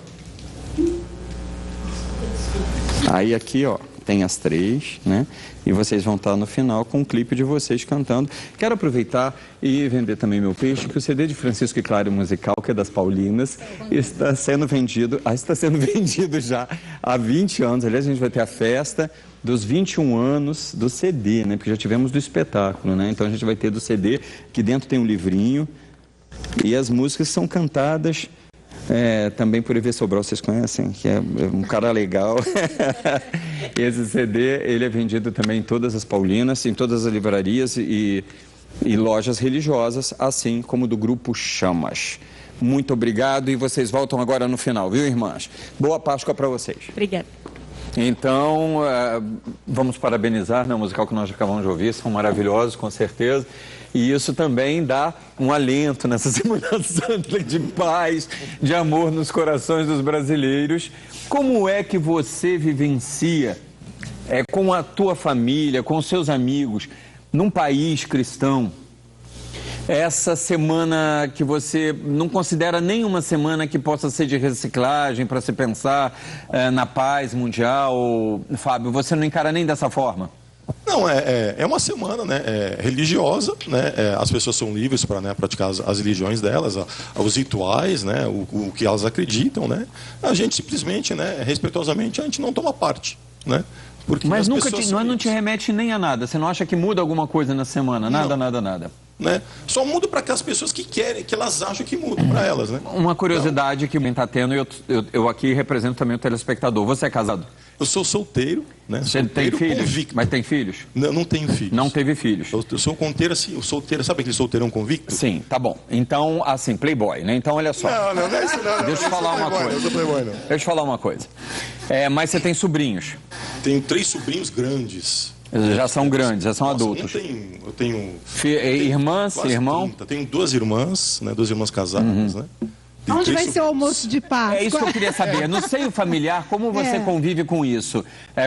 A: Aí aqui, ó, tem as 3, né? E vocês vão estar no final com um clipe de vocês cantando. Quero aproveitar e vender também meu peixe, que o CD de Francisco e Clara Musical, que é das Paulinas, está sendo vendido já há 20 anos. Aliás, a gente vai ter a festa dos 21 anos do CD, né? Porque já tivemos do espetáculo, né? Então a gente vai ter do CD, que dentro tem um livrinho, e as músicas são cantadas também por Ivê Sobral, vocês conhecem, que é um cara legal. Esse CD, ele é vendido também em todas as Paulinas, em todas as livrarias e lojas religiosas, assim como do Grupo Chamas. Muito obrigado, e vocês voltam agora no final, viu, irmãs? Boa Páscoa para vocês.
I: Obrigada.
A: Então, vamos parabenizar, né, o musical que nós acabamos de ouvir, são maravilhosos, com certeza. E isso também dá um alento nessa Semana Santa de paz, de amor nos corações dos brasileiros. Como é que você vivencia com a tua família, com os seus amigos, num país cristão, essa semana que você não considera nenhuma semana que possa ser de reciclagem para se pensar na paz mundial? Fábio, você não encara nem dessa forma?
F: Não, é uma semana, né, religiosa, né, as pessoas são livres para, né, praticar as religiões delas, os rituais, né, o que elas acreditam, né. A gente simplesmente, né, respeitosamente, a gente não toma parte, né. Porque
A: mas nunca não te remete nem a nada? Você não acha que muda alguma coisa na semana? Nada, não. Nada.
F: Né? Só muda para aquelas pessoas que querem, que elas acham que mudam para elas, né?
A: Uma curiosidade que está tendo, eu aqui represento também o telespectador. Você é casado?
F: Eu sou solteiro, né?
A: Você
F: solteiro
A: tem filhos?
F: Convicto.
A: Mas tem filhos?
F: Não tenho filhos.
A: Não teve filhos?
F: Eu sou conteiro, assim, o solteiro, sabe aquele solteirão convicto?
A: Sim, tá bom. Então, assim, playboy, né? Então, olha só.
F: Não é isso não.
A: Deixa eu falar uma coisa. Deixa eu te falar uma coisa. Mas você tem sobrinhos?
F: Tenho 3 sobrinhos grandes.
A: Já são grandes, já são adultos.
F: Eu tenho
A: irmãs, irmão?
F: 30. Tenho 2 irmãs, né? 2 irmãs casadas, né?
D: Onde vai ser o almoço de Páscoa?
A: É isso que eu queria saber. No seio familiar, como você convive com isso?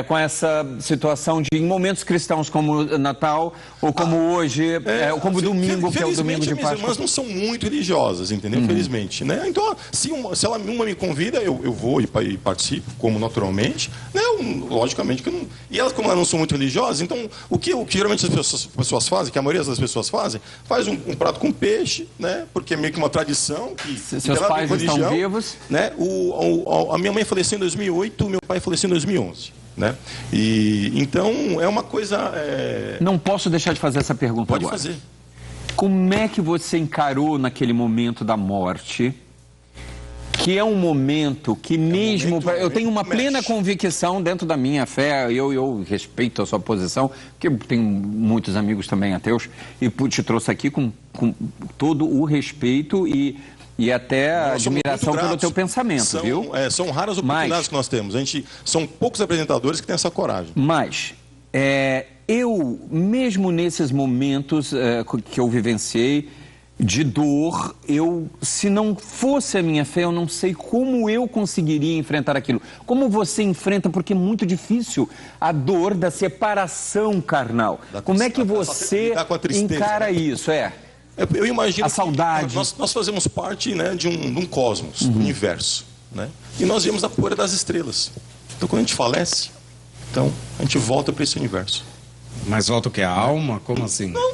A: Com essa situação de, em momentos cristãos como Natal, ou como hoje, ou como domingo, que é o domingo de Páscoa?
F: Minhas irmãs não são muito religiosas, entendeu? Felizmente, né? Então, se uma me convida, eu vou e participo, como naturalmente, né? Logicamente que eu não... E elas, como elas não são muito religiosas, então, o que geralmente as pessoas fazem, que a maioria das pessoas faz um prato com peixe, né? Porque é meio que uma tradição que...
A: Seus pais estão vivos?
F: Né? A minha mãe faleceu em 2008, meu pai faleceu em 2011. Né? E, então, é uma coisa...
A: Não posso deixar de fazer essa pergunta agora.
F: Pode fazer.
A: Como é que você encarou naquele momento da morte, que é um momento que mesmo... eu tenho uma plena convicção dentro da minha fé, eu respeito a sua posição, porque eu tenho muitos amigos também ateus, e te trouxe aqui com todo o respeito e até a admiração pelo teu pensamento, viu?
F: São raras oportunidades que nós temos. São poucos apresentadores que têm essa coragem.
A: Mas eu, mesmo nesses momentos que eu vivenciei de dor, se não fosse a minha fé, eu não sei como eu conseguiria enfrentar aquilo. Como você enfrenta, porque é muito difícil a dor da separação carnal. Como é que você encara isso?
F: Eu imagino
A: a saudade.
F: Nós fazemos parte, né, de um cosmos, do universo, né? E nós vemos a poeira das estrelas. Então, quando a gente falece, Então, a gente volta para esse universo.
C: Mas volta o que? A alma? Como assim?
F: Não,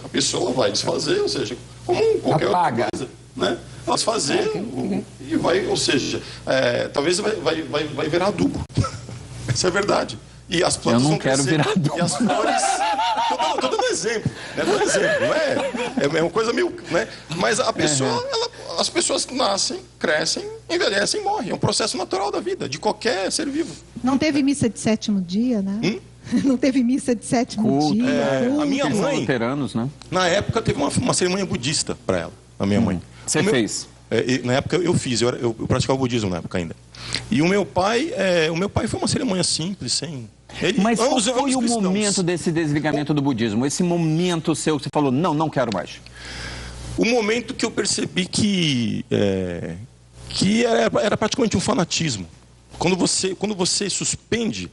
F: a pessoa vai desfazer, ou seja, como qualquer outra coisa, né? Ela desfazer e vai, ou seja, talvez vai virar adubo. Essa é a verdade. E as plantas
A: eu não
F: vão
A: quero
F: crescer,
A: virar adubo.
F: e as flores... Estou dando exemplo, né? Por exemplo, é uma coisa meio... Né? Mas a pessoa, as pessoas nascem, crescem, envelhecem e morrem. É um processo natural da vida, de qualquer ser vivo.
D: Não teve missa de sétimo dia, né? Não teve missa de sétimo dia.
F: A minha mãe,
A: luteranos, né?
F: Na época, teve uma cerimônia budista para ela, a minha mãe.
A: Você fez?
F: Na época eu fiz, eu praticava o budismo na época ainda. E o meu pai foi uma cerimônia simples, sem...
A: Mas qual foi o momento desse desligamento do budismo? Esse momento seu que você falou, não quero mais.
F: O momento que eu percebi que era praticamente um fanatismo. Quando você suspende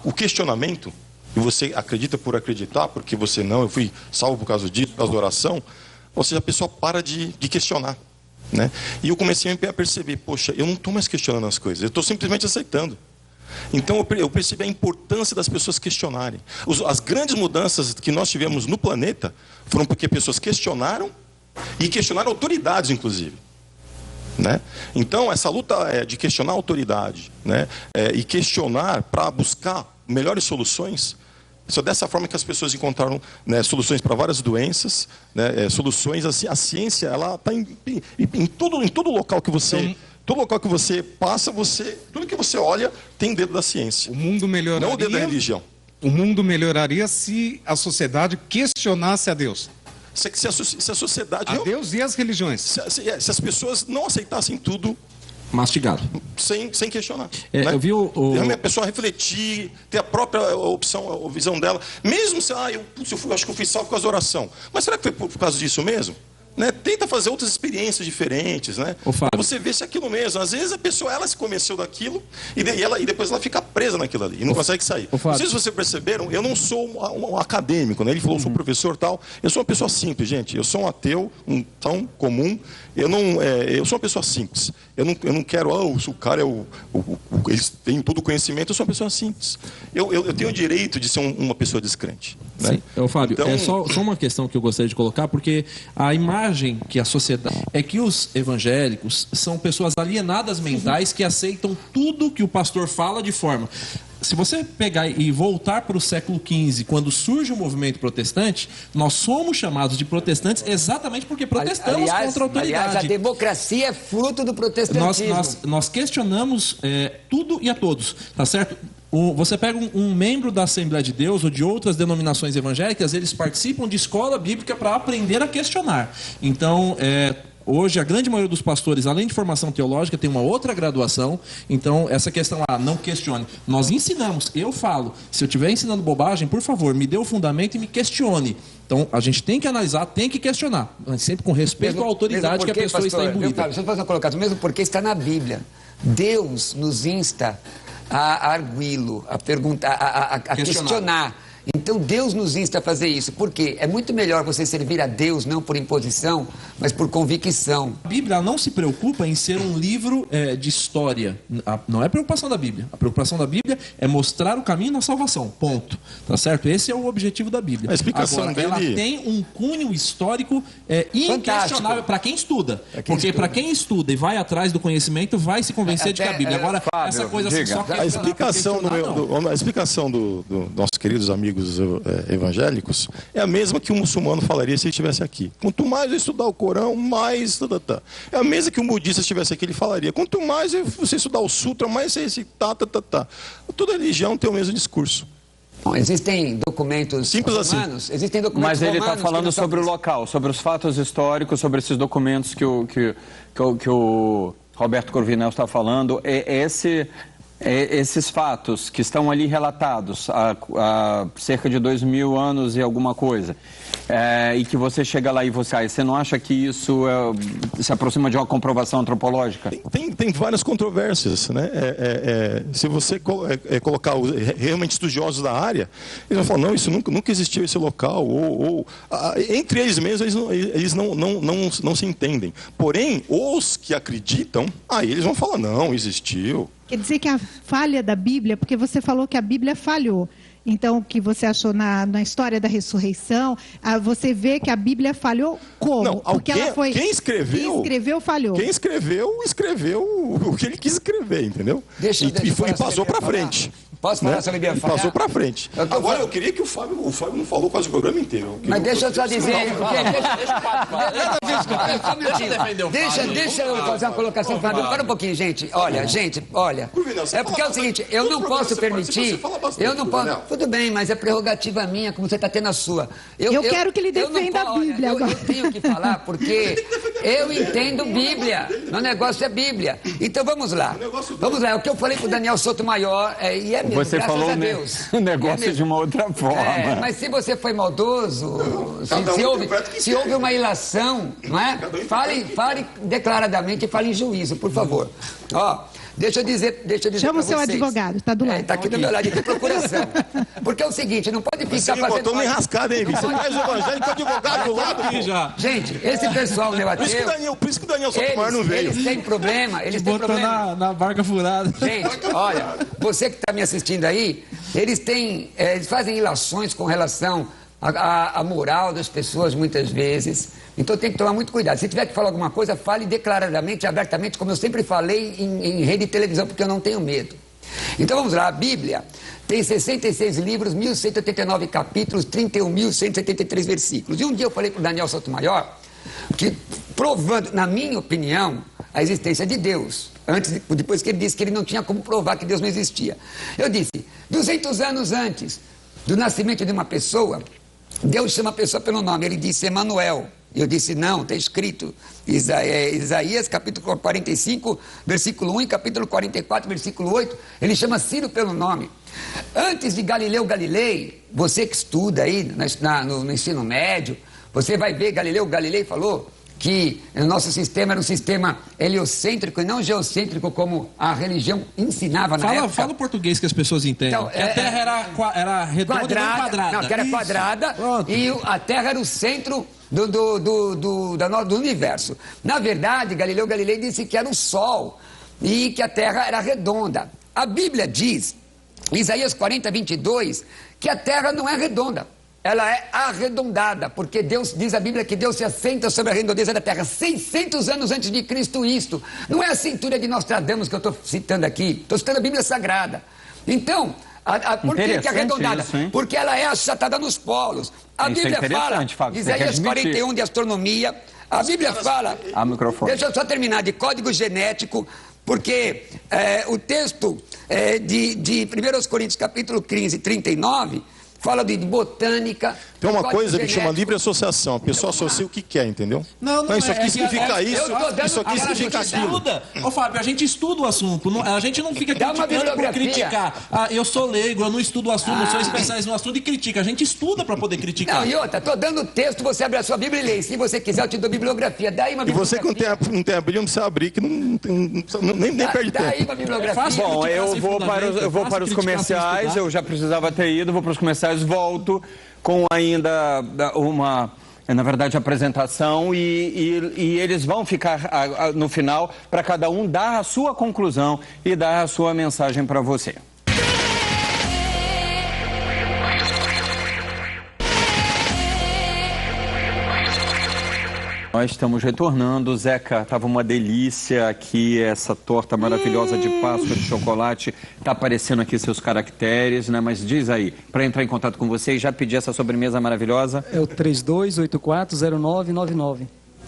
F: o questionamento, e você acredita por acreditar, porque você eu fui salvo por causa disso, por causa da oração, ou seja, a pessoa para de questionar. Né? E eu comecei a perceber, poxa, eu não estou mais questionando as coisas, eu estou simplesmente aceitando. Então eu percebi a importância das pessoas questionarem. As grandes mudanças que nós tivemos no planeta foram porque pessoas questionaram e questionaram autoridades, inclusive. Né? Então essa luta de questionar a autoridade, né? E questionar para buscar melhores soluções, só dessa forma que as pessoas encontraram, né, soluções para várias doenças, né, soluções. A ciência, ela está em todo local que você... Todo local que você passa, tudo que você olha tem dedo da ciência.
C: O mundo melhoraria.
F: Não o dedo da religião.
C: O mundo melhoraria se a sociedade questionasse a Deus.
F: Se a sociedade...
C: A Deus e as religiões.
F: Se as pessoas não aceitassem tudo...
B: Mastigado.
F: Sem questionar.
B: Né?
F: Eu vi
B: a
F: pessoa refletir, ter a própria opção, a visão dela. Mesmo se, eu acho que eu fui salvo por causa da oração. Mas será que foi por causa disso mesmo? Né? Tenta fazer outras experiências diferentes, né? Você vê se é aquilo mesmo. Às vezes a pessoa ela se convenceu daquilo e depois ela fica presa naquilo ali e não consegue sair. Não sei se vocês perceberam, eu não sou um acadêmico, né? Ele falou, sou professor e tal. Eu sou uma pessoa simples, gente. Eu sou um ateu, tão comum. Eu sou uma pessoa simples. Eu não quero, o cara eles têm todo o conhecimento. Eu sou uma pessoa simples. Eu tenho o direito de ser uma pessoa descrente. Né?
B: Sim. Fábio, então... é só uma questão que eu gostaria de colocar, porque a imagem que a sociedade é que os evangélicos são pessoas alienadas mentais que aceitam tudo que o pastor fala de forma... Se você pegar e voltar para o século XV, quando surge o movimento protestante, nós somos chamados de protestantes exatamente porque protestamos contra a autoridade.
E: Aliás, a democracia é fruto do protestantismo.
B: Nós questionamos tudo e a todos, tá certo? Você pega um membro da Assembleia de Deus ou de outras denominações evangélicas, eles participam de escola bíblica para aprender a questionar. Então, hoje, a grande maioria dos pastores, além de formação teológica, tem uma outra graduação. Então, essa questão, não questione. Nós ensinamos, eu falo, se eu estiver ensinando bobagem, por favor, me dê o fundamento e me questione. Então, a gente tem que analisar, tem que questionar, mas sempre com respeito à autoridade que a pessoa está imbuída.
E: Deixa eu fazer uma colocação, mesmo porque está na Bíblia. Deus nos insta a arguí-lo, a perguntar, a questionar. Então Deus nos insta a fazer isso. Por quê? É muito melhor você servir a Deus não por imposição, mas por convicção.
B: A Bíblia não se preocupa em ser um livro de história. Não é preocupação da Bíblia. A preocupação da Bíblia é mostrar o caminho da salvação. Ponto. Tá certo? Esse é o objetivo da Bíblia.
F: A explicação
B: Agora,
F: dele...
B: ela tem um cunho histórico inquestionável para quem estuda. Porque para quem estuda e vai atrás do conhecimento, vai se convencer de que a Bíblia. Agora,
A: Fábio,
B: essa coisa assim, só
F: a explicação dos nossos queridos amigos evangélicos é a mesma que um muçulmano falaria se ele estivesse aqui. Quanto mais eu estudar o Corão, mais... É a mesma que um budista estivesse aqui, ele falaria. Quanto mais você estudar o Sutra, mais você recitar... Toda religião tem o mesmo discurso.
E: Bom, existem documentos romanos?
F: Assim.
E: Existem documentos
A: Mas ele está falando sobre o local, sobre os fatos históricos, sobre esses documentos que o Roberto Corvinel está falando. Esses fatos que estão ali relatados há cerca de 2000 anos e alguma coisa, e que você chega lá e você não acha que isso se aproxima de uma comprovação antropológica?
F: Tem várias controvérsias, né? Se você colocar realmente estudiosos da área, eles vão falar, não, isso nunca existiu esse local, entre eles mesmos eles não se entendem. Porém, os que acreditam, eles vão falar, não, existiu.
D: Quer dizer que a falha da Bíblia, porque você falou que a Bíblia falhou. Então, o que você achou na história da ressurreição, você vê que a Bíblia falhou como?
F: Não,
D: porque ela foi...
F: Quem escreveu,
D: falhou.
F: Quem escreveu o que ele quis escrever, entendeu? E passou para frente.
E: Posso falar sobre a Bíblia falhar?
F: Passou para frente. Agora, eu queria que o Fábio não falou quase o programa inteiro.
E: Mas deixa eu só dizer... Deixa eu fazer uma colocação, Fábio. Para um pouquinho, gente. Olha. É porque é o seguinte, eu não posso permitir... Eu não posso... Tudo bem, mas é prerrogativa minha, como você está tendo a sua.
D: Eu quero que ele defenda a Bíblia agora.
E: Eu tenho que falar, porque eu entendo Bíblia. Meu negócio é Bíblia. Então, vamos lá. É o que eu falei para o Daniel Sotomayor, e é mesmo,
A: você falou o negócio de uma outra forma.
E: Mas se você foi maldoso, se houve uma ilação, não é? Fale declaradamente e fale em juízo, por favor. Ó, deixa eu dizer
D: Chama o seu advogado, está do lado.
E: Está aqui do meu lado de procuração. Porque é o seguinte, não pode ficar fazendo...
F: Você botou uma enrascada, hein, Vitor? Você faz o evangélico advogado do lado, já.
E: Gente, esse pessoal meu ateu...
F: Por isso que o Daniel Sotomayor não veio.
E: Eles têm problema,
B: na barca furada.
E: Gente, olha, você que está me assistindo aí, eles fazem ilações com relação à moral das pessoas, muitas vezes. Então tem que tomar muito cuidado. Se tiver que falar alguma coisa, fale declaradamente, abertamente, como eu sempre falei em rede de televisão, porque eu não tenho medo. Então vamos lá, a Bíblia tem 66 livros, 1.189 capítulos, 31.173 versículos. E um dia eu falei para o Daniel Sotomayor que, provando, na minha opinião, a existência de Deus, depois que ele disse que ele não tinha como provar que Deus não existia. Eu disse, 200 anos antes do nascimento de uma pessoa, Deus chama a pessoa pelo nome, ele disse Emanuel. Eu disse, não, está escrito, Isaías capítulo 45, versículo 1 e capítulo 44, versículo 8, ele chama Ciro pelo nome. Antes de Galileu Galilei, você que estuda aí no ensino médio, você vai ver Galileu Galilei falou que o nosso sistema era um sistema heliocêntrico e não geocêntrico, como a religião ensinava na época. Fala
B: o português que as pessoas entendem. Então, a Terra era redonda e não quadrada.
E: Não, que era quadrada. Pronto. E a Terra era o centro do universo. Na verdade, Galileu Galilei disse que era o Sol e que a Terra era redonda. A Bíblia diz, em Isaías 40, 22, que a Terra não é redonda. Ela é arredondada, porque Deus, diz a Bíblia, que Deus se assenta sobre a redondeza da terra, 600 anos antes de Cristo isto. Não é a cintura de Nostradamus que eu estou citando aqui, estou citando a Bíblia Sagrada. Então, por que é arredondada? Isso, porque ela é achatada nos polos. A Bíblia fala, Isaías 41 de astronomia, a Bíblia fala, deixa eu só terminar, de código genético, porque o texto de 1 Coríntios capítulo 15, 39, fala de botânica.
F: Tem uma coisa que chama livre associação. A pessoa associa o que quer, entendeu?
B: Não,
F: isso aqui significa isso, isso aqui significa aquilo.
B: Ô, Fábio, a gente estuda o assunto. A gente não fica criticando por criticar. Eu sou leigo, eu não estudo o assunto, eu sou especialista no assunto e critica. A gente estuda para poder criticar.
E: Não, e outra, tô dando texto, você abre a sua Bíblia e lê. Se você quiser, eu te dou bibliografia. Daí uma bibliografia.
F: E você que não tem a Bíblia, não precisa abrir, que nem perde tempo.
E: Daí uma bibliografia.
A: Bom, eu vou para os comerciais, eu já precisava ter ido, vou para os comerciais, volto com ainda na verdade, apresentação e eles vão ficar no final para cada um dar a sua conclusão e dar a sua mensagem para você. Nós estamos retornando. Zeca, estava uma delícia aqui, essa torta maravilhosa de Páscoa de chocolate. Está aparecendo aqui seus caracteres, né? Mas diz aí, para entrar em contato com você e já pedir essa sobremesa maravilhosa.
G: É o 32840999.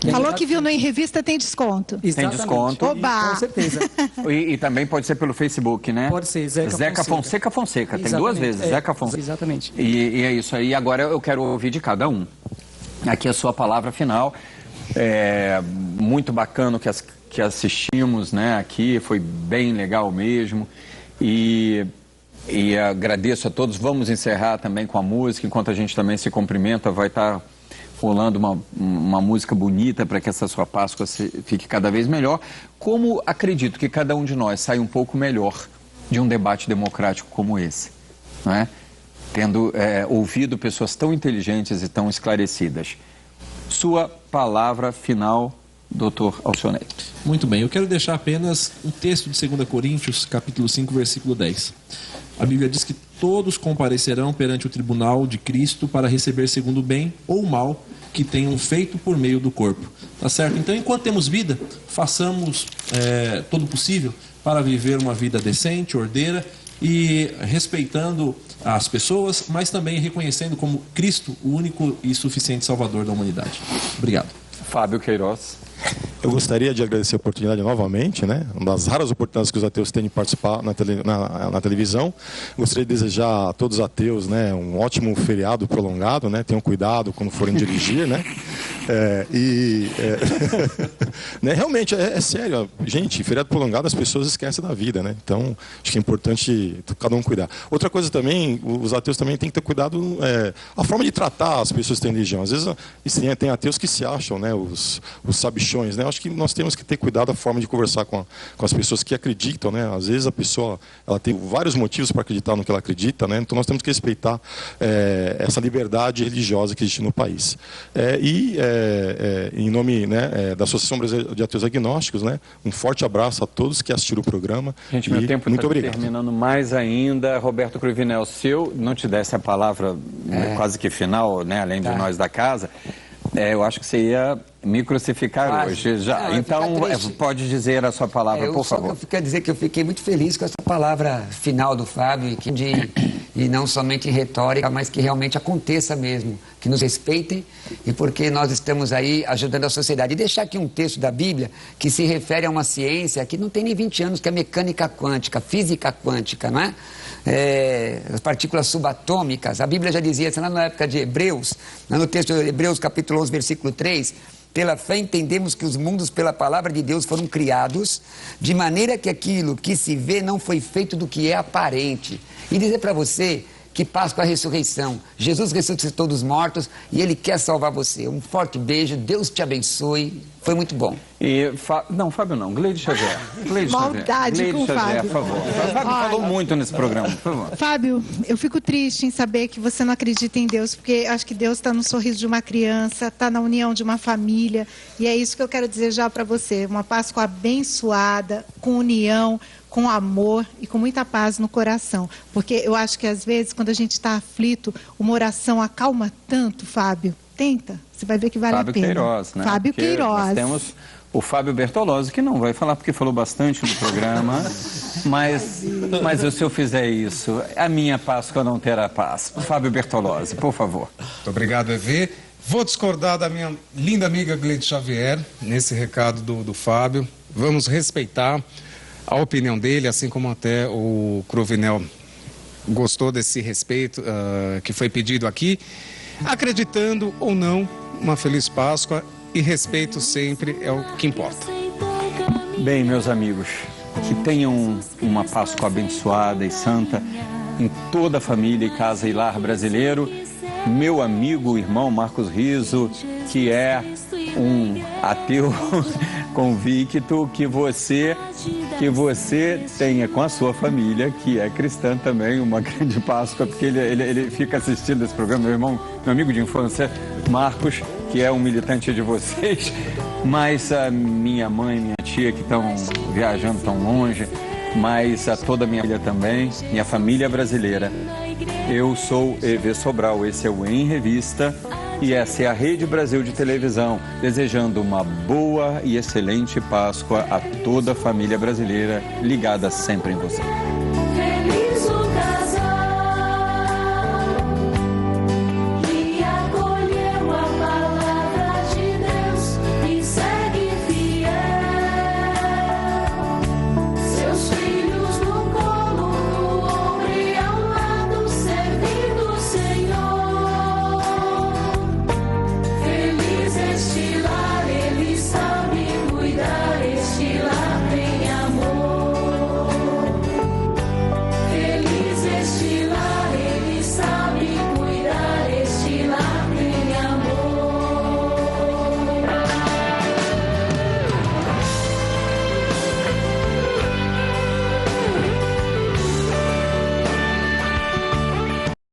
D: Falou que viu no Em Revista, tem desconto.
G: Exatamente.
A: Tem desconto.
D: Oba!
G: Com certeza.
A: E também pode ser pelo Facebook, né?
G: Pode ser,
A: Zeca Fonseca. Tem duas vezes, Zeca Fonseca.
G: Exatamente.
A: E é isso aí. Agora eu quero ouvir de cada um. Aqui a sua palavra final. Muito bacana que assistimos, né? Aqui foi bem legal mesmo. E agradeço a todos. Vamos encerrar também com a música, enquanto a gente também se cumprimenta. Vai estar rolando uma música bonita para que essa sua Páscoa fique cada vez melhor. Como acredito que cada um de nós sai um pouco melhor de um debate democrático como esse, não é? Tendo ouvido pessoas tão inteligentes e tão esclarecidas. Sua palavra final, doutor Alcionete.
B: Muito bem, eu quero deixar apenas um texto de 2 Coríntios, capítulo 5, versículo 10. A Bíblia diz que todos comparecerão perante o tribunal de Cristo para receber segundo o bem ou o mal que tenham feito por meio do corpo. Tá certo? Então, enquanto temos vida, façamos todo o possível para viver uma vida decente, ordeira e respeitando as pessoas, mas também reconhecendo como Cristo o único e suficiente Salvador da humanidade. Obrigado.
A: Fábio Queiroz.
F: Eu gostaria de agradecer a oportunidade novamente, né? Uma das raras oportunidades que os ateus têm de participar na televisão. Gostaria de desejar a todos os ateus, né, um ótimo feriado prolongado, né? Tenham cuidado quando forem dirigir, né? Né, realmente, é sério. Gente, feriado prolongado as pessoas esquecem da vida, né? Então, acho que é importante cada um cuidar. Outra coisa também, os ateus também têm que ter cuidado a forma de tratar as pessoas que têm religião. Às vezes tem ateus que se acham, né, os sabichões, né? Acho que nós temos que ter cuidado a forma de conversar com as pessoas que acreditam, né? Às vezes a pessoa ela tem vários motivos para acreditar no que ela acredita, né? Então nós temos que respeitar essa liberdade religiosa que existe no país. Em nome, né, da Associação Brasileira de Ateus Agnósticos, né, um forte abraço a todos que assistiram o programa.
A: Gente, meu tempo está terminando mais ainda. Roberto Cruvinel, se eu não te desse a palavra quase que final, né, além de nós da casa, eu acho que você ia me crucificar hoje. Já. Não, então, pode dizer a sua palavra, por favor.
E: Eu quero dizer que eu fiquei muito feliz com essa palavra final do Fábio, e não somente em retórica, mas que realmente aconteça mesmo, que nos respeitem, e porque nós estamos aí ajudando a sociedade. E deixar aqui um texto da Bíblia que se refere a uma ciência que não tem nem 20 anos, que é mecânica quântica, física quântica, não é? As partículas subatômicas. A Bíblia já dizia, lá na época de Hebreus, no texto de Hebreus, capítulo 11, versículo 3, pela fé entendemos que os mundos pela palavra de Deus foram criados, de maneira que aquilo que se vê não foi feito do que é aparente. E dizer para você que Páscoa é a ressurreição. Jesus ressuscitou dos mortos e Ele quer salvar você. Um forte beijo, Deus te abençoe. Foi muito bom.
A: Não, Fábio não, Gleide Xavier.
D: Maldade com o Fábio.
A: Por favor. O Fábio falou muito nesse programa, por favor.
D: Fábio, eu fico triste em saber que você não acredita em Deus, porque acho que Deus está no sorriso de uma criança, está na união de uma família, e é isso que eu quero desejar para você. Uma Páscoa abençoada, com união, com amor e com muita paz no coração. Porque eu acho que às vezes, quando a gente está aflito, uma oração acalma tanto, Fábio. Tenta, você vai ver que vale a pena.
A: Fábio Queiroz, né?
D: Fábio Queiroz.
A: Nós temos o Fábio Bertolozzi, que não vai falar porque falou bastante no programa, mas se eu fizer isso, a minha Páscoa não terá paz. Fábio Bertolozzi, por favor.
C: Muito obrigado, EV. Vou discordar da minha linda amiga Gleide Xavier, nesse recado do Fábio. Vamos respeitar a opinião dele, assim como até o Cruvinel gostou desse respeito que foi pedido aqui. Acreditando ou não, uma feliz Páscoa, e respeito sempre é o que importa.
A: Bem, meus amigos, que tenham uma Páscoa abençoada e santa em toda a família e casa e lar brasileiro. Meu amigo, irmão Marcos Riso, que é um ateu convicto, que você tenha com a sua família, que é cristã também, uma grande Páscoa, porque ele fica assistindo esse programa, meu amigo de infância, Marcos, que é um militante de vocês, mas a minha mãe e minha tia que estão viajando tão longe, mas a toda a minha família também, minha família brasileira. Eu sou EV Sobral, esse é o Em Revista e essa é a Rede Brasil de Televisão, desejando uma boa e excelente Páscoa a toda a família brasileira ligada sempre em você.